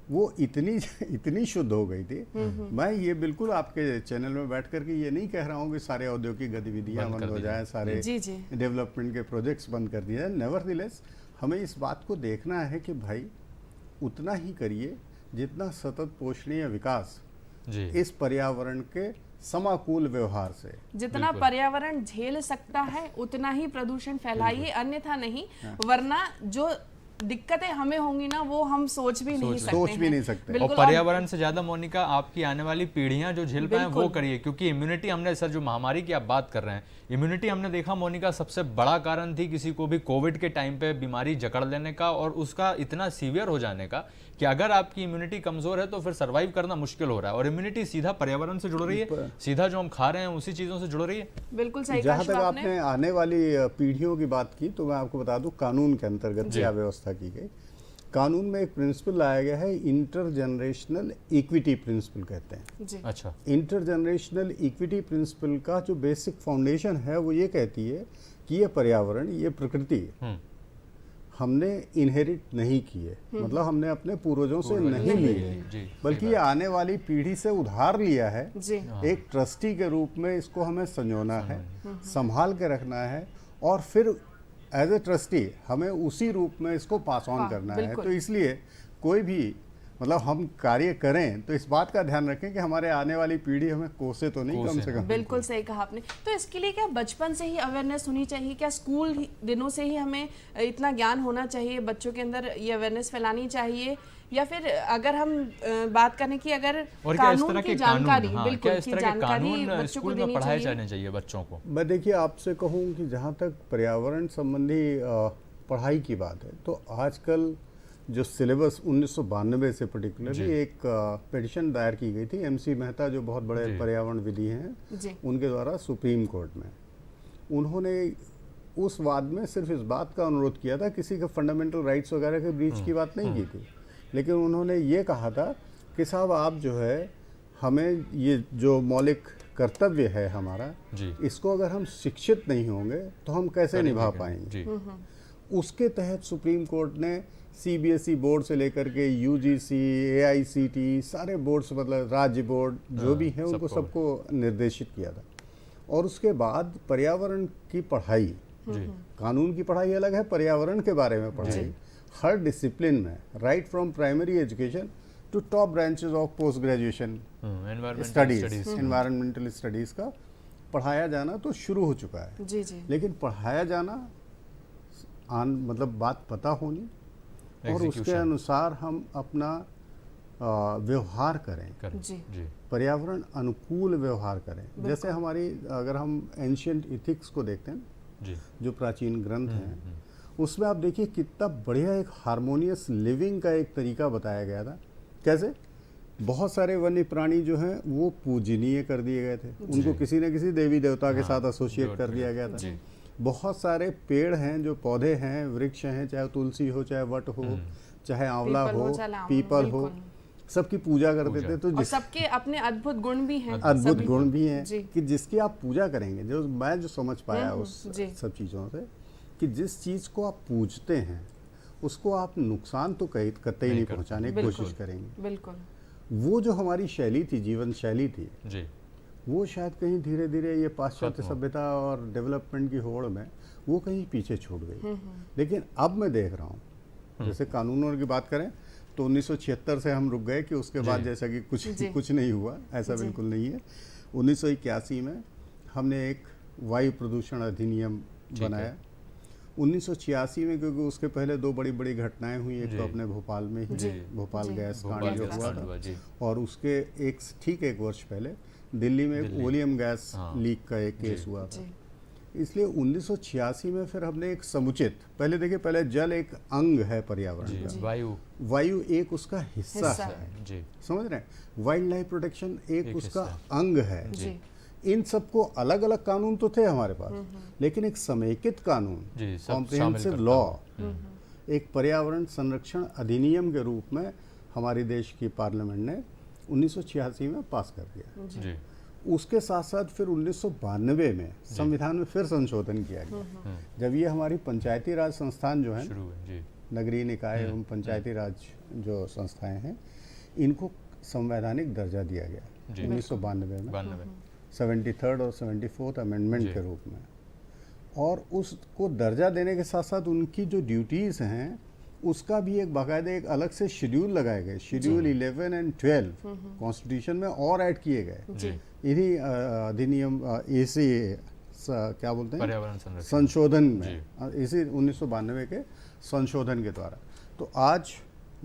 वो इतनी शुद्ध हो गई थी। मैं ये बिल्कुल आपके चैनल में बैठ करके ये नहीं कह रहा हूँ कि सारे औद्योगिक गतिविधियां बंद बंद कर हो दी जाएं, सारे जी, जी। डेवलपमेंट के प्रोजेक्ट्स बंद कर दिए जाए। नेवरदलेस हमें इस बात को देखना है कि भाई उतना ही करिए जितना सतत पोषणीय विकास जी। इस पर्यावरण के समाकुल व्यवहार से। जितना बिल्कुल। पर्यावरण झेल सकता है उतना ही प्रदूषण फैलाइए, अन्यथा नहीं, वरना जो दिक्कतें हमें होंगी ना वो हम सोच भी नहीं सकते सोच भी हैं। नहीं सकते। और बिल्कुल। पर्यावरण से ज्यादा मोनिका आपकी आने वाली पीढ़ियां जो झेल पाए वो बिल्कुल। करिए, क्योंकि इम्यूनिटी हमने, सर जो महामारी की आप बात कर रहे हैं, इम्यूनिटी हमने देखा मोनिका सबसे बड़ा कारण थी किसी को भी कोविड के टाइम पे बीमारी जकड़ लेने का और उसका इतना सीवियर हो जाने का कि अगर आपकी इम्यूनिटी कमजोर है तो फिर सर्वाइव करना मुश्किल हो रहा है। और इम्यूनिटी सीधा पर्यावरण से जुड़ रही है, सीधा जो हम खा रहे हैं उसी चीजों से जुड़ रही है। बिल्कुल सही जहाँ कहा तक आपने। आपने आने वाली पीढ़ियों की बात की, तो मैं आपको बता दूं कानून के अंतर्गत क्या व्यवस्था की गई। कानून में एक प्रिंसिपल लाया गया है, इंटर जनरेशनल इक्विटी प्रिंसिपल कहते हैं। जी। अच्छा। इंटर जनरेशनल इक्विटी प्रिंसिपल का जो बेसिक फाउंडेशन है वो ये कहती है कि ये पर्यावरण, ये प्रकृति हमने इनहेरिट नहीं की है, मतलब हमने अपने पूर्वजों से नहीं ली है, जी। बल्कि ये आने वाली पीढ़ी से उधार लिया है। जी। एक ट्रस्टी के रूप में इसको हमें संजोना है, संभाल के रखना है, और फिर एज ए ट्रस्टी हमें उसी रूप में इसको पास ऑन करना है। बिल्कुल। तो इसलिए कोई भी मतलब हम कार्य करें तो इस बात का ध्यान रखें कि हमारे आने वाली पीढ़ी हमें कोसे तो नहीं, कम से कम। बिल्कुल सही कहा आपने। तो इसके लिए क्या बचपन से ही अवेयरनेस होनी चाहिए? क्या स्कूल दिनों से ही हमें इतना ज्ञान होना चाहिए, बच्चों के अंदर ये अवेयरनेस फैलानी चाहिए? या फिर अगर हम बात करें कि अगर और क्या इस कानून तरह की के जानकारी, कानून, बिल्कुल, क्या इस की तरह के जानकारी कानून बच्चों को स्कूल में देनी पढ़ाए चाहिए? जाने चाहिए बच्चों को? मैं देखिए आपसे कहूँ कि जहाँ तक पर्यावरण संबंधी पढ़ाई की बात है, तो आजकल जो सिलेबस 1992 से पर्टिकुलरली एक पिटिशन दायर की गई थी, MC मेहता जो बहुत बड़े पर्यावरणविदी हैं, जी। उनके द्वारा सुप्रीम कोर्ट में। उन्होंने उस वाद में सिर्फ इस बात का अनुरोध किया था, किसी के फंडामेंटल राइट्स वगैरह के ब्रीच की बात नहीं की थी, लेकिन उन्होंने ये कहा था कि साहब आप जो है हमें ये जो मौलिक कर्तव्य है हमारा, इसको अगर हम शिक्षित नहीं होंगे तो हम कैसे निभा पाएंगे। उसके तहत सुप्रीम कोर्ट ने CBSE बोर्ड से लेकर के UGC, AICT सारे बोर्ड्स, मतलब राज्य बोर्ड जो भी हैं, उनको सबको निर्देशित किया था। और उसके बाद पर्यावरण की पढ़ाई, कानून की पढ़ाई अलग है, पर्यावरण के बारे में पढ़ाई हर डिसिप्लिन में, right from primary education to top branches of post graduation studies, environmental studies का पढ़ाया जाना तो शुरू हो चुका है। जी जी। लेकिन पढ़ाया जाना मतलब बात पता होनी और उसके अनुसार हम अपना व्यवहार करें, जी। पर्यावरण अनुकूल व्यवहार करें। जैसे हमारी, अगर हम एंशियंट इथिक्स को देखते हैं, जो प्राचीन ग्रंथ हैं, उसमें आप देखिए कितना बढ़िया एक हार्मोनियस लिविंग का एक तरीका बताया गया था। कैसे बहुत सारे वन्य प्राणी जो हैं वो पूजनीय कर दिए गए थे, उनको किसी न किसी देवी देवता के साथ एसोसिएट कर दिया गया था। बहुत सारे पेड़ हैं, जो पौधे हैं, वृक्ष हैं, चाहे तुलसी हो, चाहे वट हो, चाहे आंवला हो, पीपल हो, सबकी पूजा करते थे। तो सबके अपने अद्भुत गुण भी हैं, अद्भुत गुण भी हैं कि जिसकी आप पूजा करेंगे। जो मैं जो समझ पाया उस सब चीज़ों से, कि जिस चीज़ को आप पूजते हैं उसको आप नुकसान तो कतई नहीं पहुंचाने की कोशिश करेंगे। बिल्कुल। वो जो हमारी शैली थी, जीवन शैली थी, वो शायद कहीं धीरे धीरे ये पाश्चात्य सभ्यता और डेवलपमेंट की होड़ में वो कहीं पीछे छूट गई। लेकिन अब मैं देख रहा हूँ जैसे कानूनों की बात करें तो 1976 से हम रुक गए कि उसके बाद जैसा कि कुछ नहीं हुआ, ऐसा बिल्कुल नहीं है। 1981 में हमने एक वायु प्रदूषण अधिनियम बनाया। 1986 में, क्योंकि उसके पहले दो बड़ी बड़ी घटनाएं हुई, एक तो अपने भोपाल में ही भोपाल गैस कांड जो हुआ था, और उसके ठीक एक वर्ष पहले दिल्ली में एक ओलियम गैस लीक का एक केस हुआ था। इसलिए 1986 में फिर हमने एक समुचित, पहले जल एक अंग है पर्यावरण का, वायु एक उसका हिस्सा है, समझ रहे हैं, वाइल्ड लाइफ प्रोटेक्शन एक उसका अंग है। इन सबको अलग अलग कानून तो थे हमारे पास, लेकिन एक समेकित कानून, कॉम्प्रिहेंसिव लॉ, एक पर्यावरण संरक्षण अधिनियम के रूप में हमारे देश की पार्लियामेंट ने 1986 में पास कर दिया। उसके साथ साथ फिर 1992 में संविधान में फिर संशोधन किया गया, जब ये हमारी पंचायती राज संस्थान जो है, नगरीय निकाय एवं पंचायती राज जो संस्थाएं हैं, इनको संवैधानिक दर्जा दिया गया 1992 में, 73rd और 74th अमेंडमेंट के रूप में। और उसको दर्जा देने के साथ साथ उनकी जो ड्यूटीज़ हैं उसका भी एक बाकायदा एक अलग से शेड्यूल लगाए गए, शेड्यूल 11 और 12 कॉन्स्टिट्यूशन में और ऐड किए गए इन्हीं अधिनियम इसी क्या बोलते हैं पर्यावरण संशोधन में, इसी 1992 के संशोधन के द्वारा। तो आज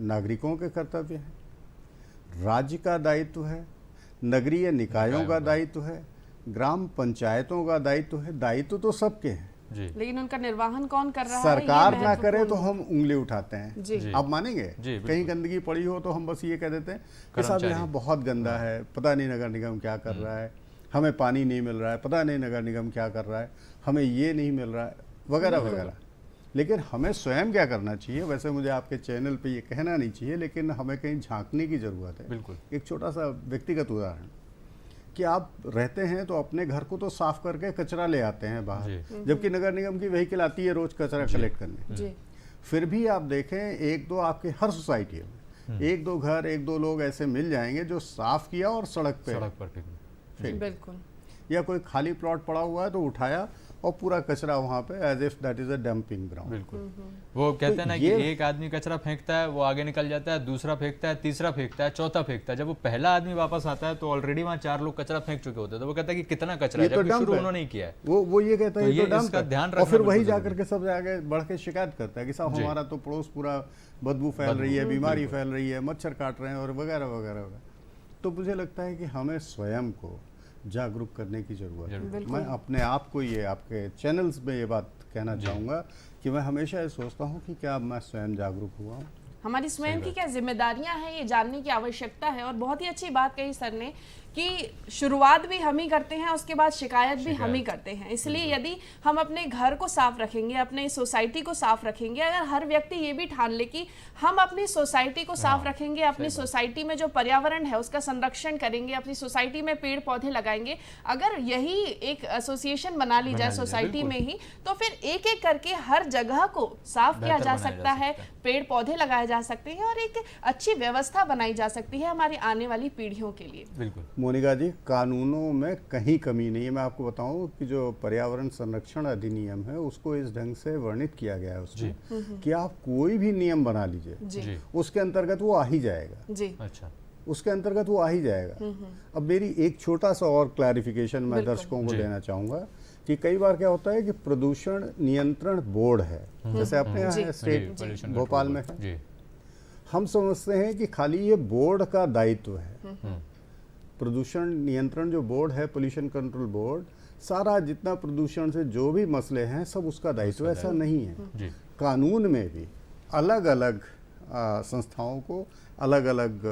नागरिकों के कर्तव्य है, राज्य का दायित्व है, नगरीय निकायों का दायित्व है, ग्राम पंचायतों का दायित्व है, दायित्व तो सबके हैं, लेकिन उनका निर्वहन कौन कर रहा है? सरकार ना करे तो हम उंगली उठाते हैं। आप मानेंगे कहीं गंदगी पड़ी हो तो हम बस ये कह देते हैं कि साहब यहाँ बहुत गंदा है, पता नहीं नगर निगम क्या कर रहा है, हमें पानी नहीं मिल रहा है, पता नहीं नगर निगम क्या कर रहा है, हमें ये नहीं मिल रहा है, वगैरह वगैरह। लेकिन हमें स्वयं क्या करना चाहिए? वैसे मुझे आपके चैनल पे ये कहना नहीं चाहिए, लेकिन हमें कहीं झांकने की ज़रूरत है। बिल्कुल। एक छोटा सा व्यक्तिगत उदाहरण कि आप रहते हैं तो अपने घर को तो साफ करके कचरा ले आते हैं बाहर, जबकि नगर निगम की व्हीकल आती है रोज कचरा कलेक्ट करने। फिर भी आप देखें एक दो आपके हर सोसाइटी में एक दो घर, एक दो लोग ऐसे मिल जाएंगे जो साफ किया और सड़क पर फेंक, बिल्कुल, या कोई खाली प्लॉट पड़ा हुआ है तो उठाया और पूरा कचरा वहाँ पे as if that is a dumping ground. बिल्कुल, वो कहते हैं ना कि एक आदमी कचरा फेंकता है, वो आगे निकल जाता है, दूसरा फेंकता है, तीसरा फेंकता है, चौथा फेंकता है। जब वो पहला आदमी वापस आता है तो ऑलरेडी वहाँ 4 लोग कचरा फेंक चुके होते हैं, तो वो कहता है कि कितना कचरा है, जबकि शुरू उन्होंने नहीं किया है। वो ये कहता है तो इसका ध्यान रखना, और फिर वही जाकर के सब आगे बढ़ के शिकायत करता है कि साहब हमारा तो पड़ोस पूरा बदबू फैल रही है, बीमारी फैल रही है, मच्छर काट रहे हैं और वगैरह वगैरह। तो मुझे लगता है कि हमें स्वयं को जागरूक करने की जरूरत है। मैं अपने आप को ये आपके चैनल्स में ये बात कहना चाहूँगा कि मैं हमेशा ये सोचता हूँ कि क्या मैं स्वयं जागरूक हुआ हूँ, हमारी स्वयं की क्या जिम्मेदारियां हैं, ये जानने की आवश्यकता है। और बहुत ही अच्छी बात कही सर ने कि शुरुआत भी हम ही करते हैं, उसके बाद शिकायत भी हम ही करते हैं। इसलिए यदि हम अपने घर को साफ रखेंगे, अपने सोसाइटी को साफ रखेंगे, अगर हर व्यक्ति ये भी ठान ले कि हम अपनी सोसाइटी को साफ रखेंगे, अपनी सोसाइटी में जो पर्यावरण है उसका संरक्षण करेंगे, अपनी सोसाइटी में पेड़ पौधे लगाएंगे, अगर यही एक एसोसिएशन बना ली जाए सोसाइटी में ही, तो फिर एक एक करके हर जगह को साफ किया जा सकता है, पेड़ पौधे लगाए जा सकते हैं और एक अच्छी व्यवस्था बनाई जा सकती है हमारी आने वाली पीढ़ियों के लिए। बिल्कुल मोनिका जी, कानूनों में कहीं कमी नहीं है। मैं आपको बताऊं कि जो पर्यावरण संरक्षण अधिनियम है उसको इस ढंग से वर्णित किया गया है उसमें कि आप कोई भी नियम बना लीजिए उसके अंतर्गत वो आ ही जाएगा जी। अच्छा, उसके अंतर्गत वो आ ही जाएगा। अब मेरी एक छोटा सा और क्लैरिफिकेशन मैं दर्शकों को देना चाहूँगा कि कई बार क्या होता है कि प्रदूषण नियंत्रण बोर्ड है, जैसे अपने यहाँ स्टेट भोपाल में है, हम समझते हैं कि खाली ये बोर्ड का दायित्व है। प्रदूषण नियंत्रण जो बोर्ड है, पोल्यूशन कंट्रोल बोर्ड, सारा जितना प्रदूषण से जो भी मसले हैं सब उसका दायित्व, ऐसा नहीं है। कानून में भी अलग अलग संस्थाओं को अलग अलग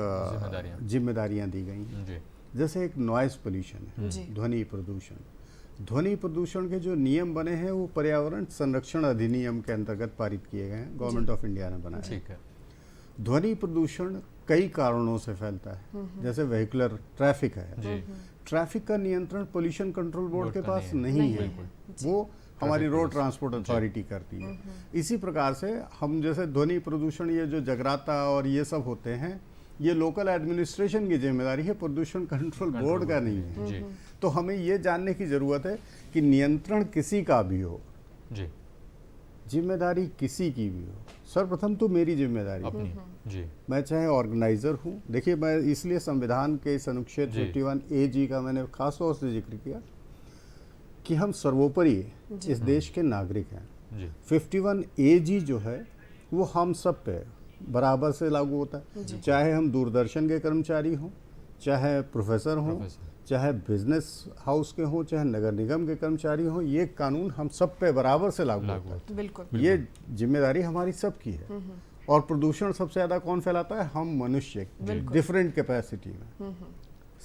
जिम्मेदारियां दी गई हैं। जैसे एक नॉइज पोल्यूशन है, ध्वनि प्रदूषण। ध्वनि प्रदूषण के जो नियम बने हैं वो पर्यावरण संरक्षण अधिनियम के अंतर्गत पारित किए गए हैं, गवर्नमेंट ऑफ इंडिया ने बनाया। ठीक है। ध्वनि प्रदूषण कई कारणों से फैलता है, जैसे व्हीकुलर ट्रैफिक है, ट्रैफिक का नियंत्रण पोल्यूशन कंट्रोल बोर्ड के पास नहीं है, वो हमारी रोड ट्रांसपोर्ट अथॉरिटी करती है। इसी प्रकार से हम जैसे ध्वनि प्रदूषण, ये जो जगराता और ये सब होते हैं, ये लोकल एडमिनिस्ट्रेशन की जिम्मेदारी है, प्रदूषण कंट्रोल बोर्ड का नहीं है। तो हमें ये जानने की जरूरत है कि नियंत्रण किसी का भी हो, जिम्मेदारी किसी की भी हो, सर्वप्रथम तो मेरी जिम्मेदारी है। अपनी जी मैं चाहे ऑर्गेनाइजर हूँ, देखिए मैं इसलिए संविधान के इस अनुच्छेद जी। 51A का मैंने खास तौर से जिक्र किया कि हम सर्वोपरि इस देश के नागरिक हैं। जी 51A जो है वो हम सब पे बराबर से लागू होता है, चाहे हम दूरदर्शन के कर्मचारी हों, चाहे प्रोफेसर हों, चाहे बिजनेस हाउस के हों, चाहे नगर निगम के कर्मचारी हों, ये कानून हम सब पे बराबर से लागू होता है। बिल्कुल ये जिम्मेदारी हमारी सबकी है। और प्रदूषण सबसे ज़्यादा कौन फैलाता है? हम मनुष्य, डिफरेंट कैपेसिटी में।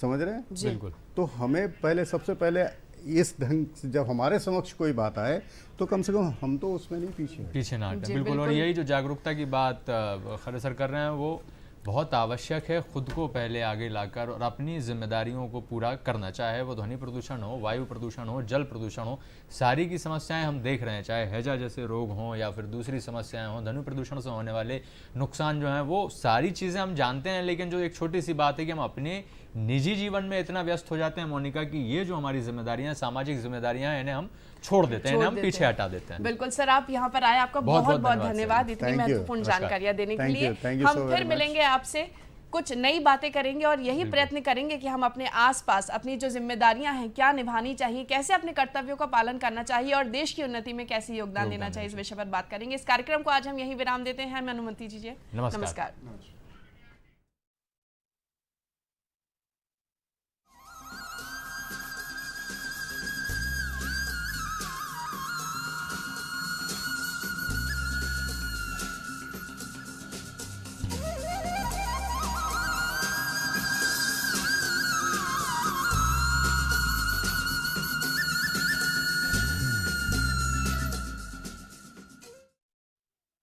समझ रहे हैं? बिल्कुल। तो हमें पहले, सबसे पहले इस ढंग से जब हमारे समक्ष कोई बात आए तो कम से कम हम तो उसमें नहीं पीछे ना हटें। जी, बिल्कुल। और बिल्कुल। यही जो जागरूकता की बात खरे सर कर रहे हैं वो बहुत आवश्यक है, खुद को पहले आगे लाकर और अपनी जिम्मेदारियों को पूरा करना, चाहे वो ध्वनि प्रदूषण हो, वायु प्रदूषण हो, जल प्रदूषण हो, सारी की समस्याएं हम देख रहे हैं, चाहे हैजा जैसे रोग हों या फिर दूसरी समस्याएं हों, ध्वनि प्रदूषण से होने वाले नुकसान जो हैं वो सारी चीज़ें हम जानते हैं। लेकिन जो एक छोटी सी बात है कि हम अपने निजी जीवन में इतना व्यस्त हो जाते हैं मोनिका कि ये जो हमारी जिम्मेदारियां, सामाजिक जिम्मेदारियां हैं, इन्हें हम छोड़ देते हैं, इन्हें हम पीछे हटा देते हैं। बिल्कुल सर, आप यहाँ पर आए, आपका बहुत बहुत धन्यवाद इतनी Thank you. महत्वपूर्ण जानकारियां देने के लिए। Thank you हम so फिर very much. मिलेंगे आपसे, कुछ नई बातें करेंगे और यही प्रयत्न करेंगे कि हम अपने आसपास अपनी जो जिम्मेदारियां हैं क्या निभानी चाहिए, कैसे अपने कर्तव्यों का पालन करना चाहिए और देश की उन्नति में कैसे योगदान देना चाहिए, इस विषय पर बात करेंगे। इस कार्यक्रम को आज हम यही विराम देते हैं। हमें अनुमति दीजिए। नमस्कार। नमस्कार।